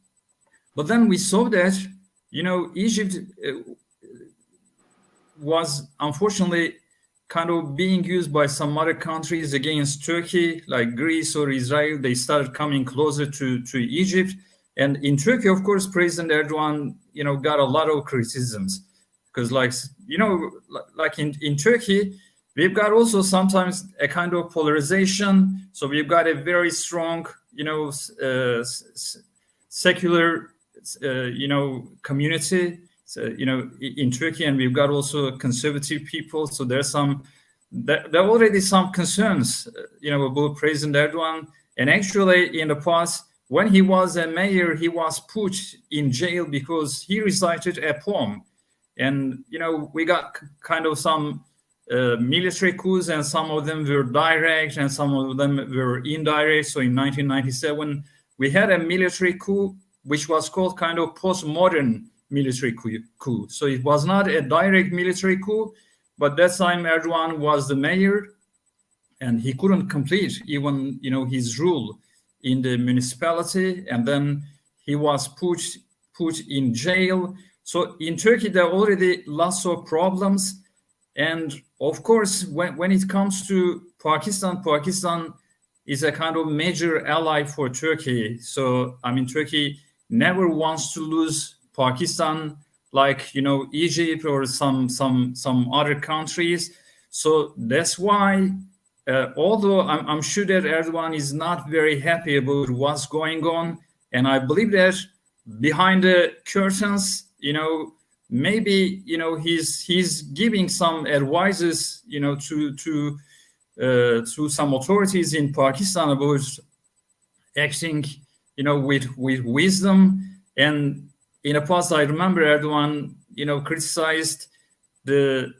H: But then we saw that, Egypt was unfortunately kind of being used by some other countries against Turkey, like Greece or Israel. They started coming closer to Egypt. And in Turkey, of course, President Erdogan, got a lot of criticisms, because like in Turkey, we've got also sometimes a kind of polarization. So we've got a very strong, secular, community, in Turkey, and we've got also conservative people. So there are already some concerns, about President Erdogan. And actually, in the past, when he was a mayor, he was put in jail because he recited a poem. And, we got kind of some military coups, and some of them were direct and some of them were indirect. So in 1997, we had a military coup, which was called kind of postmodern military coup. So it was not a direct military coup, but that time Erdogan was the mayor, and he couldn't complete even, his rule in the municipality, and then he was put in jail. So in Turkey, there are already lots of problems. And of course, when it comes to Pakistan is a kind of major ally for Turkey. So, Turkey never wants to lose Pakistan, like, Egypt or some other countries. So that's why, although I'm sure that Erdogan is not very happy about what's going on, and I believe that behind the curtains, maybe he's giving some advices, to some authorities in Pakistan about acting, with wisdom. And in the past, I remember Erdogan, criticized the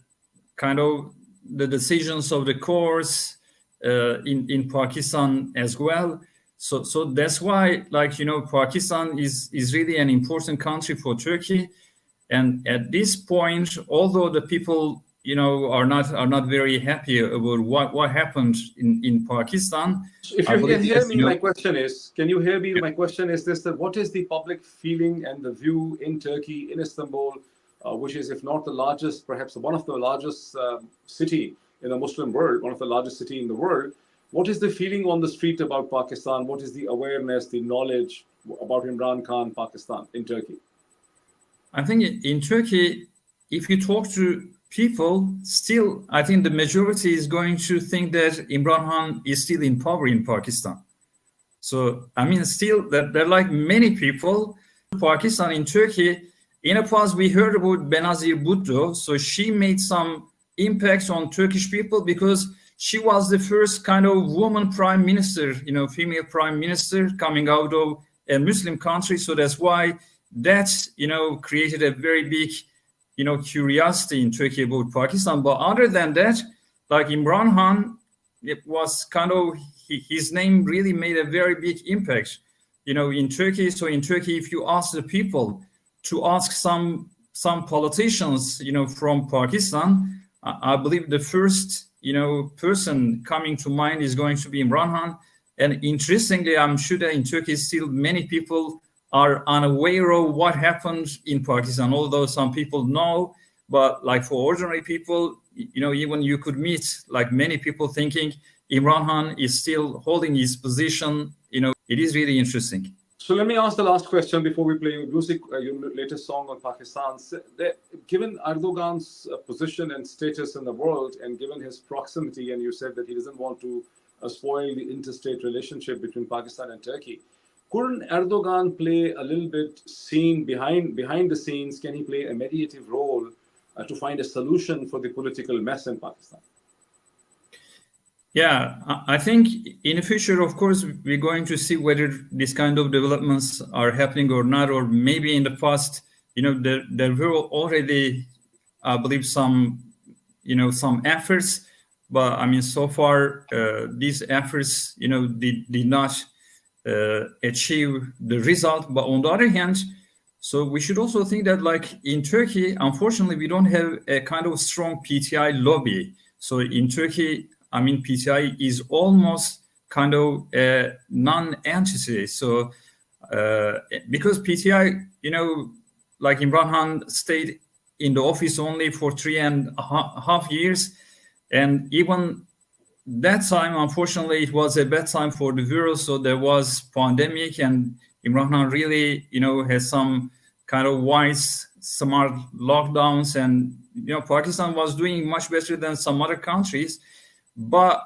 H: kind of the decisions of the courts in Pakistan as well. So that's why, Pakistan is really an important country for Turkey. And at this point, although the people, are not very happy about what happened in Pakistan.
C: If you can hear me, my question is, can you hear me? My question is this, that what is the public feeling and the view in Turkey, in Istanbul, which is, if not the largest, perhaps one of the largest city in the Muslim world, one of the largest city in the world. What is the feeling on the street about Pakistan? What is the awareness, the knowledge about Imran Khan, Pakistan, in Turkey?
H: I think in Turkey, if you talk to people, still, I think the majority is going to think that Imran Khan is still in power in Pakistan. So, still, there are like many people, Pakistan in Turkey. In the past, we heard about Benazir Bhutto. So she made some impacts on Turkish people because she was the first kind of woman prime minister, female prime minister coming out of a Muslim country. So that's why that, created a very big, curiosity in Turkey about Pakistan. But other than that, like Imran Khan, it was kind of, his name really made a very big impact, in Turkey. So in Turkey, if you ask the people to ask some politicians, from Pakistan, I believe the first, person coming to mind is going to be Imran Khan. And interestingly, I'm sure that in Turkey, still many people are unaware of what happened in Pakistan, although some people know. But like for ordinary people, even you could meet like many people thinking Imran Khan is still holding his position. It is really interesting.
C: So let me ask the last question before we play music, your latest song on Pakistan. Given Erdogan's position and status in the world, and given his proximity, and you said that he doesn't want to spoil the interstate relationship between Pakistan and Turkey, couldn't Erdogan play a little bit behind the scenes? Can he play a mediative role to find a solution for the political mess in Pakistan?
H: Yeah, I think in the future, of course, we're going to see whether these kind of developments are happening or not, or maybe in the past, there were already, I believe, some efforts, but I mean, so far, these efforts, did not achieve the result. But on the other hand, so we should also think that, like in Turkey, unfortunately, we don't have a kind of strong PTI lobby. So in Turkey, I mean, PTI is almost kind of a non-entity. So because PTI, like Imran Khan stayed in the office only for 3.5 years, and even that time, unfortunately, it was a bad time for the virus. So there was pandemic, and Imran Khan really, has some kind of wise, smart lockdowns, and Pakistan was doing much better than some other countries. But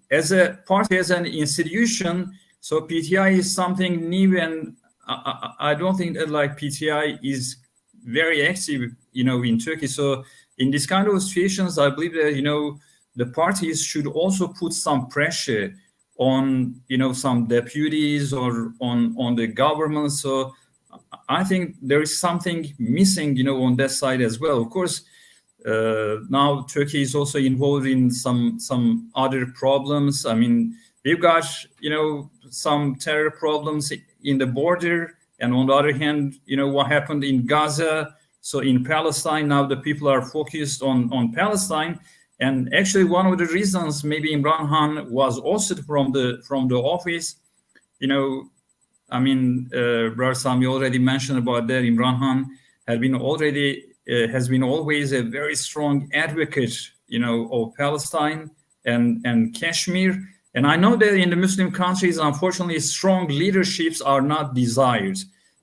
H: as a party, as an institution, so PTI is something new, and I don't think that like PTI is very active, in Turkey. So in this kind of situations, I believe that the parties should also put some pressure on some deputies or on the government. So I think there is something missing on that side as well. Of course, now Turkey is also involved in some other problems. I mean, we've got some terror problems in the border, and on the other hand, what happened in Gaza. So in Palestine now, the people are focused on Palestine. And actually, one of the reasons maybe Imran Khan was ousted from the office, I mean, Brother Sami already mentioned about that. Imran Khan has been always a very strong advocate, of Palestine and Kashmir. And I know that in the Muslim countries, unfortunately, strong leaderships are not desired,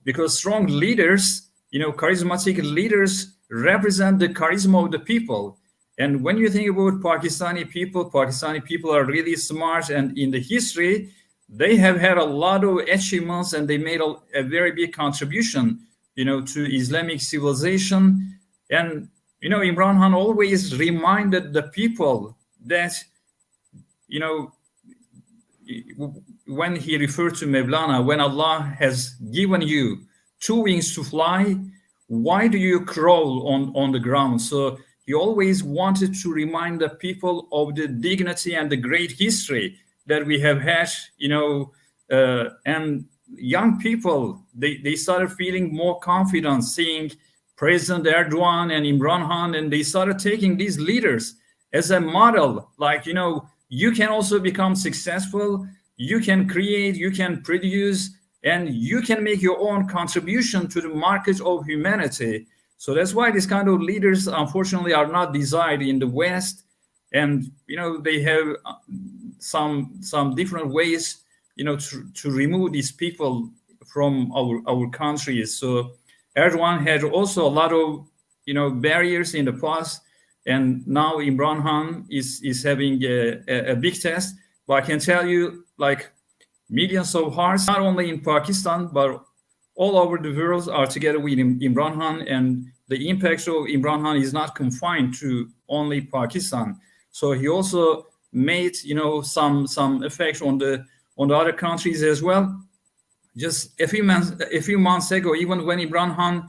H: because strong leaders, charismatic leaders represent the charisma of the people. And when you think about Pakistani people are really smart, and in the history, they have had a lot of achievements, and they made a very big contribution, to Islamic civilization. And, Imran Khan always reminded the people that, when he referred to Mevlana, when Allah has given you 2 wings to fly, why do you crawl on the ground? So he always wanted to remind the people of the dignity and the great history that we have had, and young people, they started feeling more confident seeing President Erdogan and Imran Khan, and they started taking these leaders as a model. Like, you can also become successful, you can create, you can produce, and you can make your own contribution to the market of humanity. So that's why these kind of leaders, unfortunately, are not desired in the West. And, they have some different ways, to remove these people from our countries. So Erdogan had also a lot of, barriers in the past. And now Imran Khan is having a big test. But I can tell you, like, millions of hearts, not only in Pakistan, but all over the world are together with Imran Khan, and the impact of Imran Khan is not confined to only Pakistan. So he also made, some effect on the other countries as well. Just a few months ago, even when Imran Khan,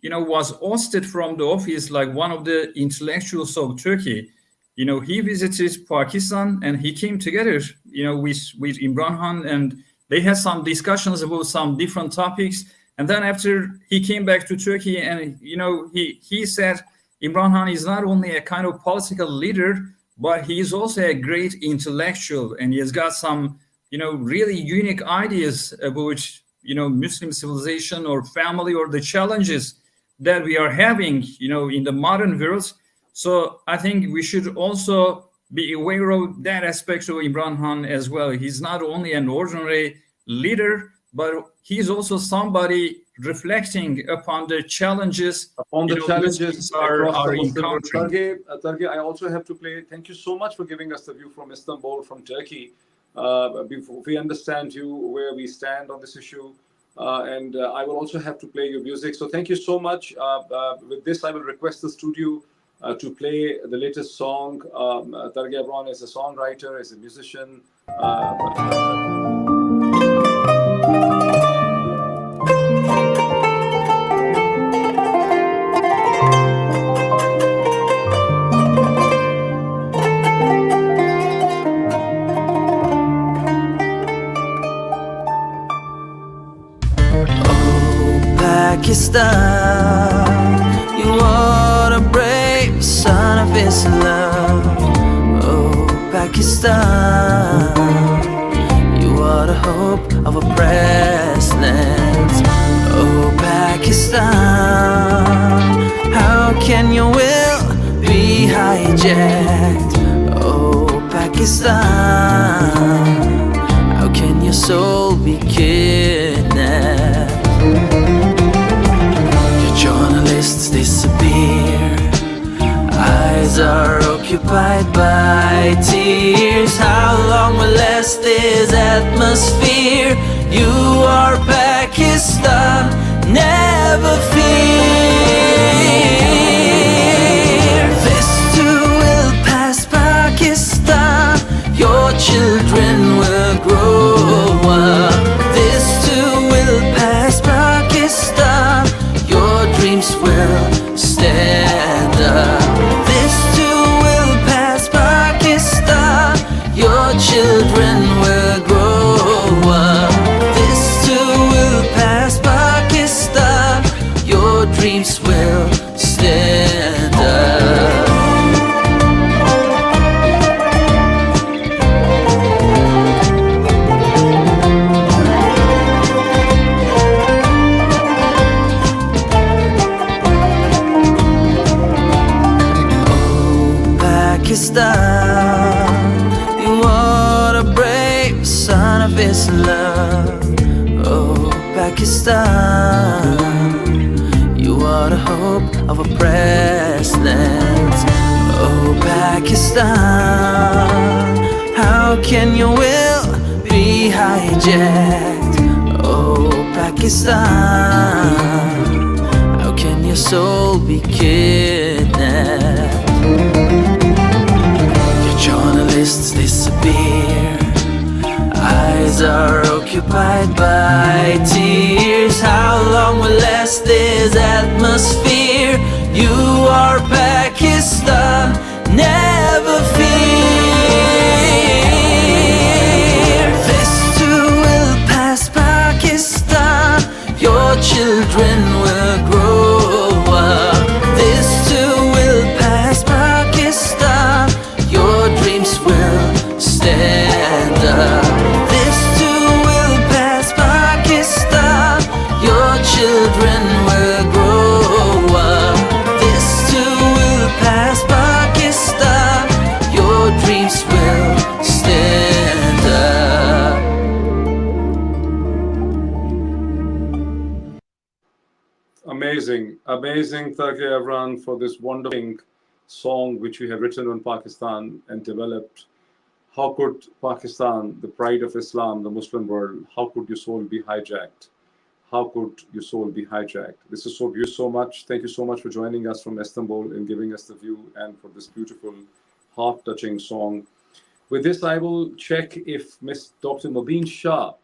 H: was ousted from the office, like one of the intellectuals of Turkey, he visited Pakistan, and he came together, with Imran Khan, and they had some discussions about some different topics. And then after he came back to Turkey, and he said Imran Khan is not only a kind of political leader, but he is also a great intellectual, and he has got some really unique ideas about Muslim civilization or family or the challenges that we are having in the modern world. So I think we should also be aware of that aspect of Imran Khan as well. He's not only an ordinary leader, but he's also somebody reflecting upon the challenges
C: Muslims
H: are
C: across the Muslim world.
H: encountering.
C: Targe, I also have to play. Thank you so much for giving us the view from Istanbul, from Turkey. We understand you, where we stand on this issue. And I will also have to play your music. So thank you so much. With this, I will request the studio to play the latest song. Tarek Imran is a songwriter, is a musician.
I: Pakistan, you are a brave son of Islam. Oh, Pakistan, you are the hope of oppressed lands. Oh, Pakistan, how can your will be hijacked? Oh, Pakistan, how can your soul be kidnapped? Journalists disappear, eyes are occupied by tears. How long will last this atmosphere? You are Pakistan, never fear. This too will pass, Pakistan, your children will grow up. This too will pass, Pakistan, your dreams will stand up. This too will pass, Pakistan, your children will grow up. This too will pass, Pakistan, your dreams will stand up. Pakistan, you are a brave son of Islam. Oh, Pakistan, you are the hope of oppressed lands. Oh, Pakistan, how can your will be hijacked? Oh, Pakistan, how can your soul be kidnapped? Journalists disappear, eyes are occupied by tears. How long will last this atmosphere? You are Pakistan, never fear. This too will pass, Pakistan, your children will grow up. This too will pass, Pakistan, your dreams will stand up. This too will pass, Pakistan, your children will grow up. This too will pass, Pakistan, your dreams will stand up.
C: Amazing, amazing, Tarek Imran, for this wonderful song which you have written on Pakistan and developed. How could Pakistan, the pride of Islam, the Muslim world, how could your soul be hijacked? How could your soul be hijacked? This is so beautiful, so much. Thank you so much for joining us from Istanbul and giving us the view and for this beautiful, heart-touching song. With this, I will check if Miss Dr. Mobeen Shah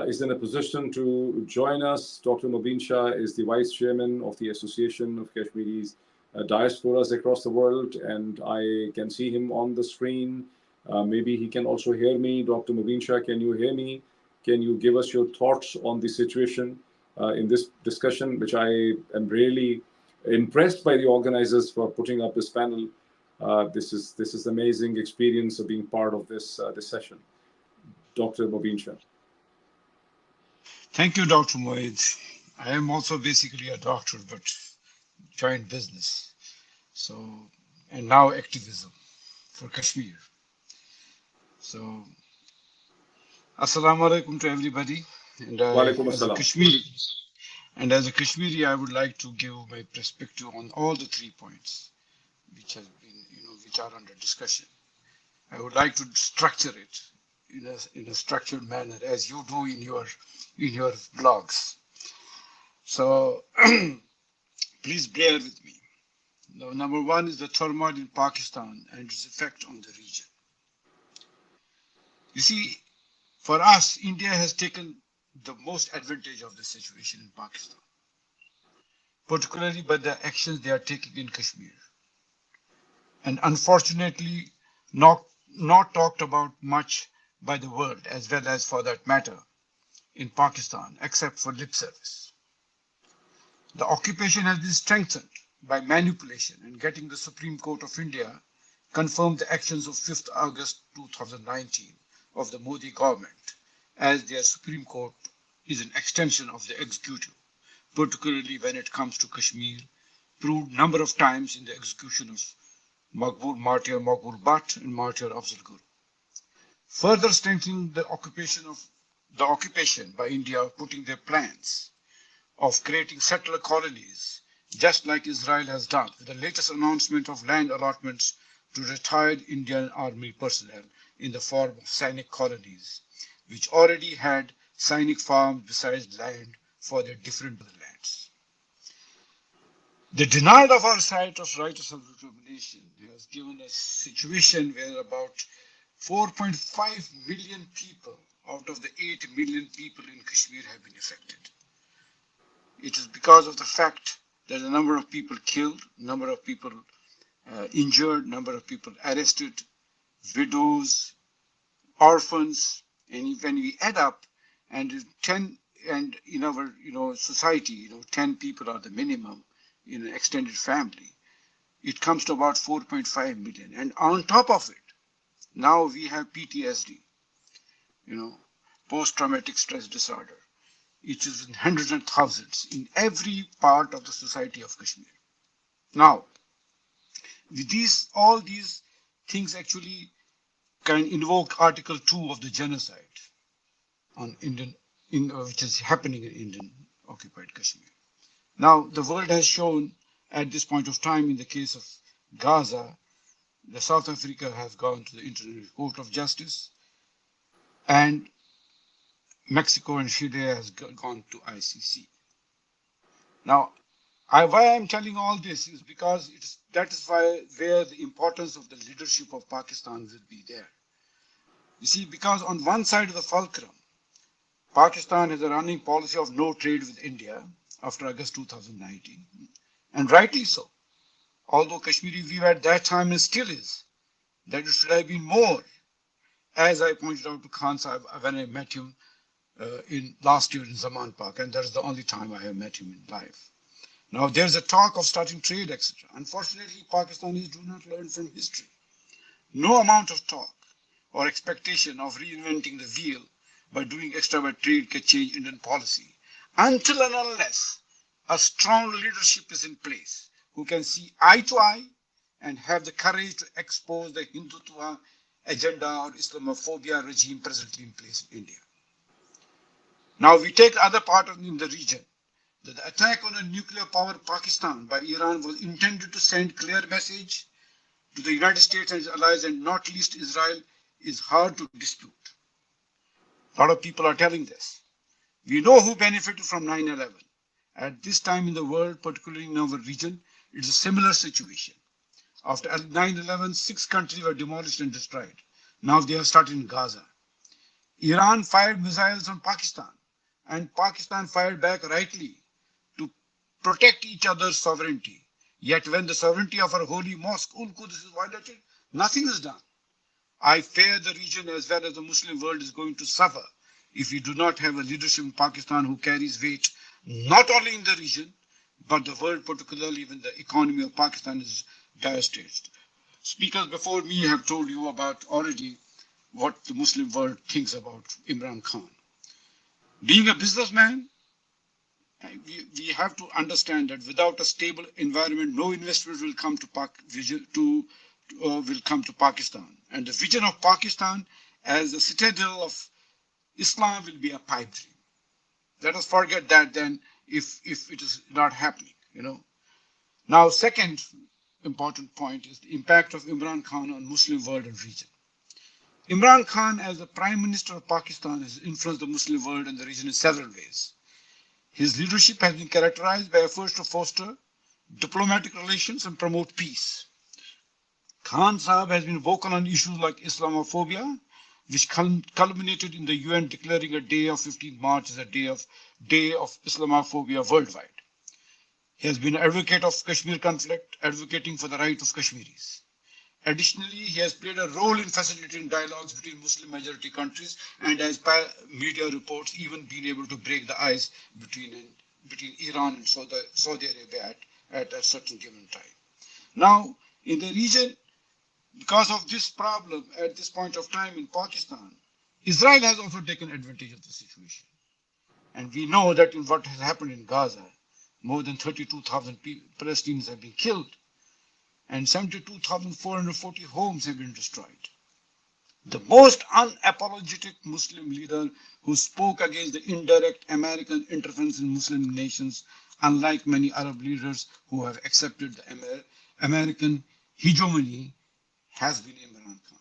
C: is in a position to join us. Dr. Mobeen Shah is the Vice Chairman of the Association of Kashmiris Diasporas across the world, and I can see him on the screen. Maybe he can also hear me. Dr. Mobeen Shah, can you hear me? Can you give us your thoughts on the situation in this discussion, which I am really impressed by the organizers for putting up this panel. This is amazing experience of being part of this session. Dr. Mobeen Shah.
J: Thank you, Dr. Moed. I am also basically a doctor, but joined business. So, and now activism for Kashmir. So, Assalamu alaikum to everybody. And as a Kashmiri, I would like to give my perspective on all the 3 points which have been, which are under discussion. I would like to structure it in a structured manner, as you do in your blogs. So please bear with me. Number one is the turmoil in Pakistan and its effect on the region. You see, for us, India has taken the most advantage of the situation in Pakistan, particularly by the actions they are taking in Kashmir. And unfortunately, not talked about much by the world, as well as for that matter, in Pakistan, except for lip service. The occupation has been strengthened by manipulation, and getting the Supreme Court of India confirmed the actions of 5th August 2019 of the Modi government, as their Supreme Court is an extension of the executive, particularly when it comes to Kashmir, proved number of times in the execution of Martyr Maqbul Bhatt and Martyr Afzal Guru. Further strengthening the occupation by India, putting their plans of creating settler colonies, just like Israel has done, with the latest announcement of land allotments to retired Indian army personnel in the form of Sainik colonies, which already had Sainik farms besides land for their different lands. The denial of our right of self-determination has given us a situation where about 4.5 million people out of the 8 million people in Kashmir have been affected. It is because of the fact that the number of people killed, number of people injured, number of people arrested, widows, orphans, and when we add up, and 10, and in our society, 10 people are the minimum in an extended family, it comes to about 4.5 million. And on top of it, now we have PTSD, post-traumatic stress disorder. It is in hundreds and thousands in every part of the society of Kashmir. Now, with all these things actually can invoke Article 2 of the genocide on which is happening in Indian occupied Kashmir. Now, the world has shown at this point of time in the case of Gaza, the South Africa has gone to the International Court of Justice, and Mexico and Chile has gone to ICC. Now, why I'm telling all this is because that is where the importance of the leadership of Pakistan will be there. You see, because on one side of the fulcrum, Pakistan has a running policy of no trade with India after August 2019, and rightly so. Although Kashmiri view at that time and still is, that it should have been more, as I pointed out to Khan Sahib when I met him in last year in Zaman Park, and that is the only time I have met him in life. Now there's a talk of starting trade, etc. Unfortunately, Pakistanis do not learn from history. No amount of talk or expectation of reinventing the wheel by doing extra by trade can change Indian policy until and unless a strong leadership is in place who can see eye to eye and have the courage to expose the Hindutva agenda or Islamophobia regime presently in place in India. Now we take the other part in the region. That the attack on a nuclear power Pakistan by Iran was intended to send clear message to the United States and its allies, and not least Israel, is hard to dispute. A lot of people are telling this. We know who benefited from 9/11. At this time in the world, particularly in our region, it's a similar situation. After 9/11, 6 countries were demolished and destroyed. Now they have started in Gaza. Iran fired missiles on Pakistan, and Pakistan fired back rightly to protect each other's sovereignty. Yet when the sovereignty of our holy mosque, Quds, is violated, nothing is done. I fear the region as well as the Muslim world is going to suffer if we do not have a leadership in Pakistan who carries weight not only in the region, but the world, particularly when the economy of Pakistan is devastated. Speakers before me have told you about already what the Muslim world thinks about Imran Khan. Being a businessman, we have to understand that without a stable environment, no investment will come to Pakistan. And the vision of Pakistan as a citadel of Islam will be a pipe dream. Let us forget that then if it is not happening, Now, second important point is the impact of Imran Khan on Muslim world and region. Imran Khan, as the Prime Minister of Pakistan, has influenced the Muslim world and the region in several ways. His leadership has been characterized by efforts to foster diplomatic relations and promote peace. Khan Sahib has been vocal on issues like Islamophobia, which culminated in the UN declaring a day of 15th March as a day of Islamophobia worldwide. He has been an advocate of Kashmir conflict, advocating for the right of Kashmiris. Additionally, he has played a role in facilitating dialogues between Muslim majority countries and, as per media reports, even been able to break the ice between Iran and Saudi Arabia at a certain given time. Now, in the region, because of this problem at this point of time in Pakistan, Israel has also taken advantage of the situation. And we know that in what has happened in Gaza, more than 32,000 Palestinians have been killed and 72,440 homes have been destroyed. The most unapologetic Muslim leader who spoke against the indirect American interference in Muslim nations, unlike many Arab leaders who have accepted the American hegemony, has been Imran Khan.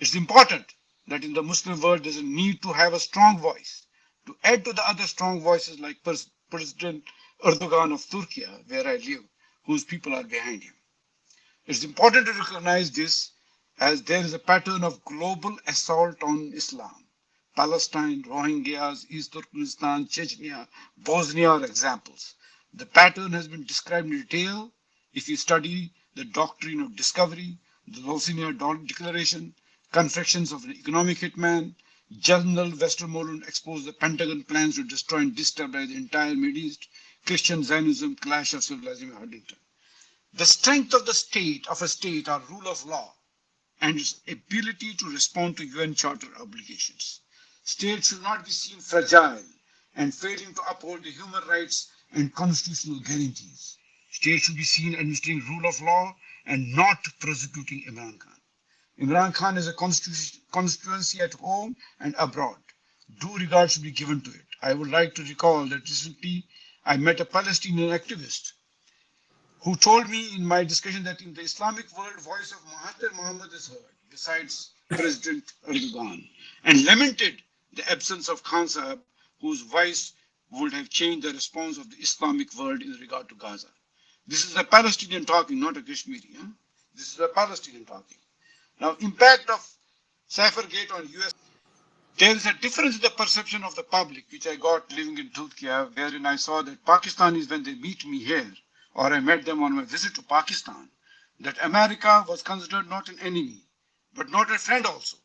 J: It's important that in the Muslim world there's a need to have a strong voice, to add to the other strong voices like President Erdogan of Turkey, where I live, whose people are behind him. It's important to recognize this as there is a pattern of global assault on Islam. Palestine, Rohingyas, East Turkmenistan, Chechnya, Bosnia are examples. The pattern has been described in detail if you study the doctrine of discovery, the Lausanne Declaration, Confections of an Economic Hitman. General Westmoreland exposed the Pentagon plans to destroy and destabilize the entire Middle East. Christian Zionism, Clash of Civilization, Huntington. The strength of a state are rule of law and its ability to respond to UN Charter obligations. States should not be seen fragile and failing to uphold the human rights and constitutional guarantees. States should be seen administering rule of law and not prosecuting Imran Khan. Imran Khan has a constituency at home and abroad. Due regard should be given to it. I would like to recall that recently I met a Palestinian activist who told me in my discussion that in the Islamic world, voice of Mahathir Mohamad is heard, besides President Erdogan, and lamented the absence of Khan Sahib, whose voice would have changed the response of the Islamic world in regard to Gaza. This is a Palestinian talking, not a Kashmiri. Huh? This is a Palestinian talking. Now, impact of Cyphergate on US. There is a difference in the perception of the public, which I got living in Turkey, wherein I saw that Pakistanis, when they meet me here, or I met them on my visit to Pakistan, that America was considered not an enemy, but not a friend also.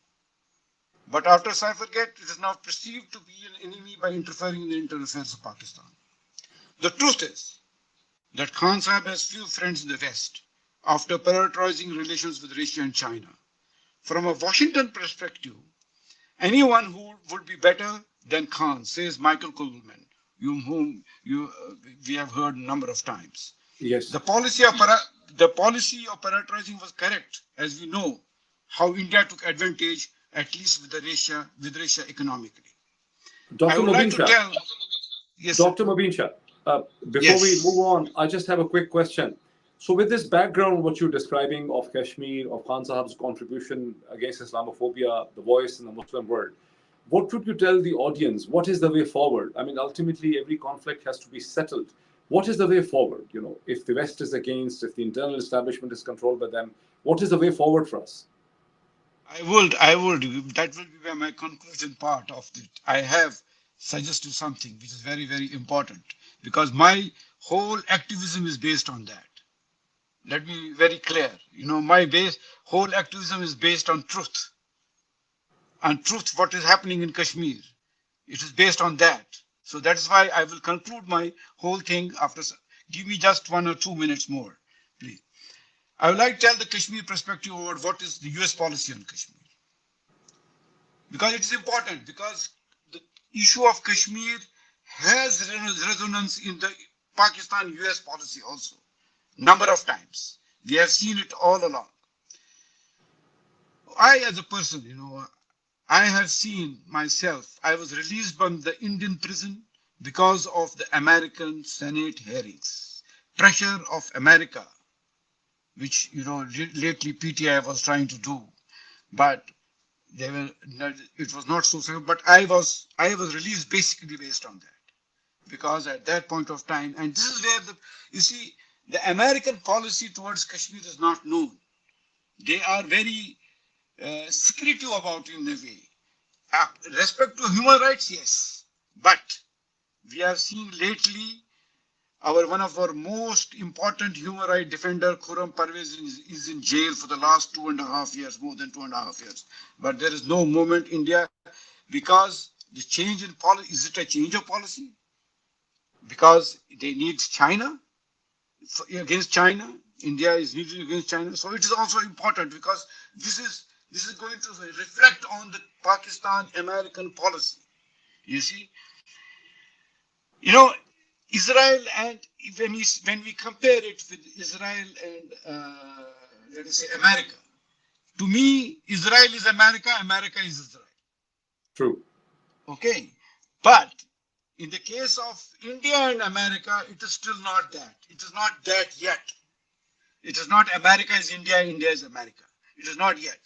J: But after Cyphergate, it is now perceived to be an enemy by interfering in the internal affairs of Pakistan. The truth is that Khan Sahib has few friends in the West after prioritizing relations with Russia and China. From a Washington perspective, anyone who would be better than Khan, says Michael Kugelman, whom we have heard a number of times.
C: Yes.
J: The policy of prioritizing was correct, as we know how India took advantage, at least with Russia economically.
C: Dr. Mubin Shah.
J: Yes,
C: Dr. Mubin Shah, before we move on, I just have a quick question. So with this background, what you're describing of Kashmir, of Khan Sahib's contribution against Islamophobia, the voice in the Muslim world, what would you tell the audience? What is the way forward? I mean, ultimately, every conflict has to be settled. What is the way forward? You know, if the West is against, if the internal establishment is controlled by them, what is the way forward for us?
J: I would. That will be my conclusion part of it. I have suggested something which is very, very important because my whole activism is based on that. Let me be very clear. You know, my whole activism is based on truth. And truth, what is happening in Kashmir. It is based on that. So that is why I will conclude my whole thing after. Give me just 1 or 2 minutes more, please. I would like to tell the Kashmir perspective about what is the US policy on Kashmir. Because it is important, because the issue of Kashmir has resonance in the Pakistan-US policy also. Number of times. We have seen it all along. I, as a person, you know, I have seen myself, I was released from the Indian prison because of the American Senate hearings. Pressure of America, which, you know, lately PTI was trying to do, but it was not so simple. But I was released basically based on that, because at that point of time, and this is where you see, The American policy towards Kashmir is not known. They are very secretive about it in a way. Respect to human rights, yes. But we have seen lately one of our most important human rights defender, Khurram Parvez, is in jail for the last 2.5 years, more than 2.5 years. But there is no movement in India because the change in policy, is it a change of policy? Because they need China, against China. India is needed against China. So it is also important because this is going to reflect on the Pakistan-American policy. You see, Israel, and when we compare it with Israel and let us say America, to me, Israel is America, America is Israel.
C: True.
J: Okay, but in the case of India and America, it is still not that. It is not that yet. It is not America is India, India is America. It is not yet.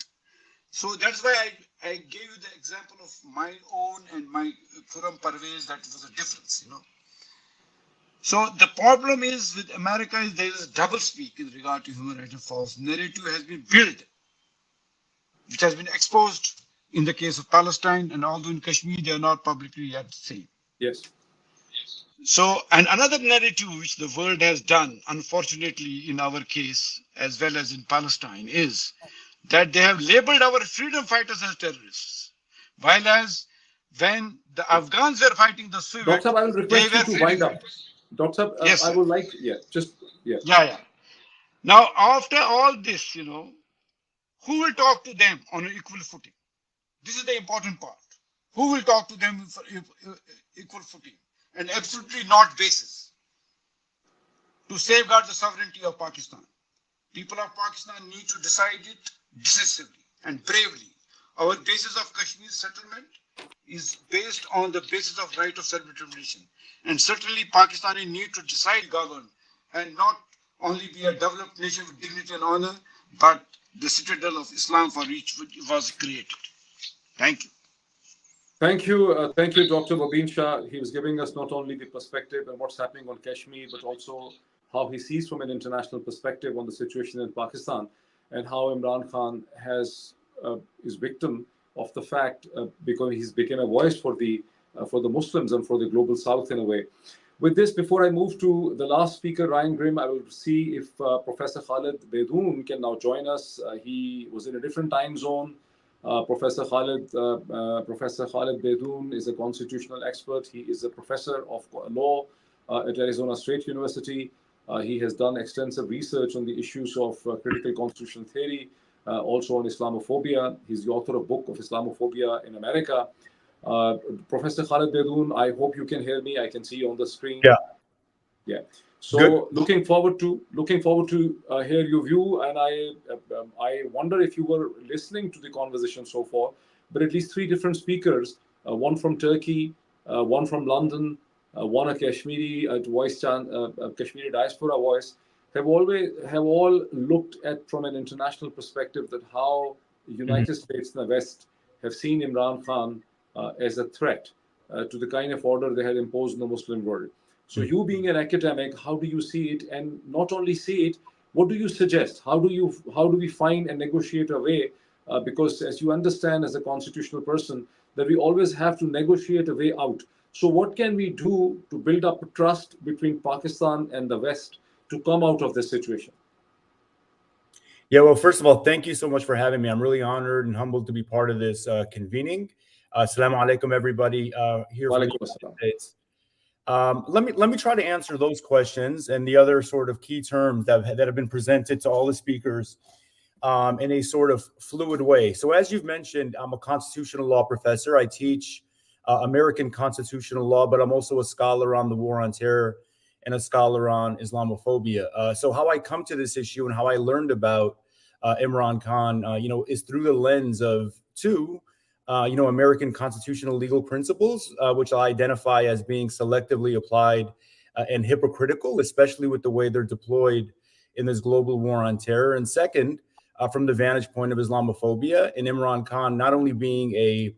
J: So that's why I gave you the example of my own and my Khurram Parvez, that was a difference, So the problem is with America is there is a double speak in regard to human rights and false narrative has been built, which has been exposed in the case of Palestine, and although in Kashmir they are not publicly yet seen.
C: Yes.
J: So, and another narrative which the world has done, unfortunately in our case, as well as in Palestine, is that they have labeled our freedom fighters as terrorists. While as when the Afghans were fighting the Soviets,
C: Doctor, I will request you to wind up. Doctor,
J: yes,
C: I would like, yeah.
J: Now, after all this, who will talk to them on an equal footing? This is the important part. Who will talk to them for equal footing and absolutely not basis to safeguard the sovereignty of Pakistan? People of Pakistan need to decide it decisively and bravely. Our basis of Kashmir settlement is based on the basis of right of self-determination. And certainly Pakistani need to decide govern and not only be a developed nation with dignity and honor, but the citadel of Islam for which was created. Thank you.
C: Thank you, Dr. Mobeen Shah. He was giving us not only the perspective and what's happening on Kashmir, but also how he sees from an international perspective on the situation in Pakistan and how Imran Khan is victim of the fact because he's become a voice for the Muslims and for the global South in a way. With this, before I move to the last speaker, Ryan Grimm, I will see if Professor Khalid Baidoun can now join us. He was in a different time zone. Professor Khalid Baidoun is a constitutional expert. He is a professor of law at Arizona State University. He has done extensive research on the issues of critical constitutional theory, also on Islamophobia. He's the author of book of Islamophobia in America. Professor Khalid Baidoun, I hope you can hear me. I can see you on the screen. Yeah. So good. Looking forward to hear your view, and I wonder if you were listening to the conversation so far. But at least three different speakers, one from Turkey, one from London, one a Kashmiri Kashmiri diaspora voice, have all looked at from an international perspective that how the United States and the West have seen Imran Khan as a threat to the kind of order they had imposed in the Muslim world. So you being an academic, how do you see it? And not only see it, what do you suggest? How do we find and negotiate a way? Because as you understand as a constitutional person, that we always have to negotiate a way out. So what can we do to build up trust between Pakistan and the West to come out of this situation?
K: Yeah, well, first of all, thank you so much for having me. I'm really honored and humbled to be part of this convening. Assalamu alaikum, everybody here from the United States. Let me try to answer those questions and the other sort of key terms that have been presented to all the speakers in a sort of fluid way. So as you've mentioned, I'm a constitutional law professor. I teach American constitutional law, but I'm also a scholar on the war on terror and a scholar on Islamophobia. So how I come to this issue and how I learned about Imran Khan, is through the lens of two American constitutional legal principles, which I identify as being selectively applied and hypocritical, especially with the way they're deployed in this global war on terror. And second, from the vantage point of Islamophobia and Imran Khan not only being a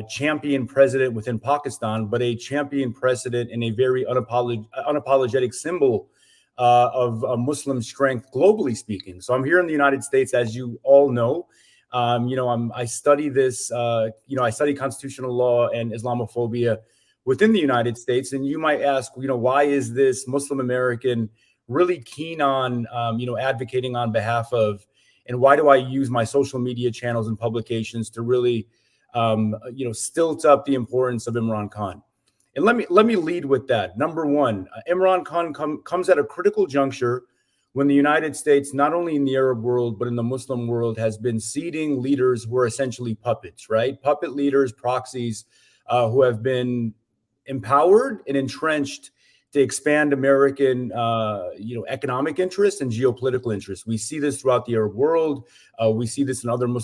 K: champion president within Pakistan, but a champion president and a very unapologetic symbol of Muslim strength, globally speaking. So I'm here in the United States, as you all know. I study this. I study constitutional law and Islamophobia within the United States. And you might ask, why is this Muslim American really keen on, advocating on behalf of, and why do I use my social media channels and publications to really, stilt up the importance of Imran Khan? And let me lead with that. Number one, Imran Khan comes at a critical juncture when the United States, not only in the Arab world, but in the Muslim world, has been seeding leaders who are essentially puppets, right? Puppet leaders, proxies, who have been empowered and entrenched to expand American, economic interests and geopolitical interests. We see this throughout the Arab world. We see this in other Muslim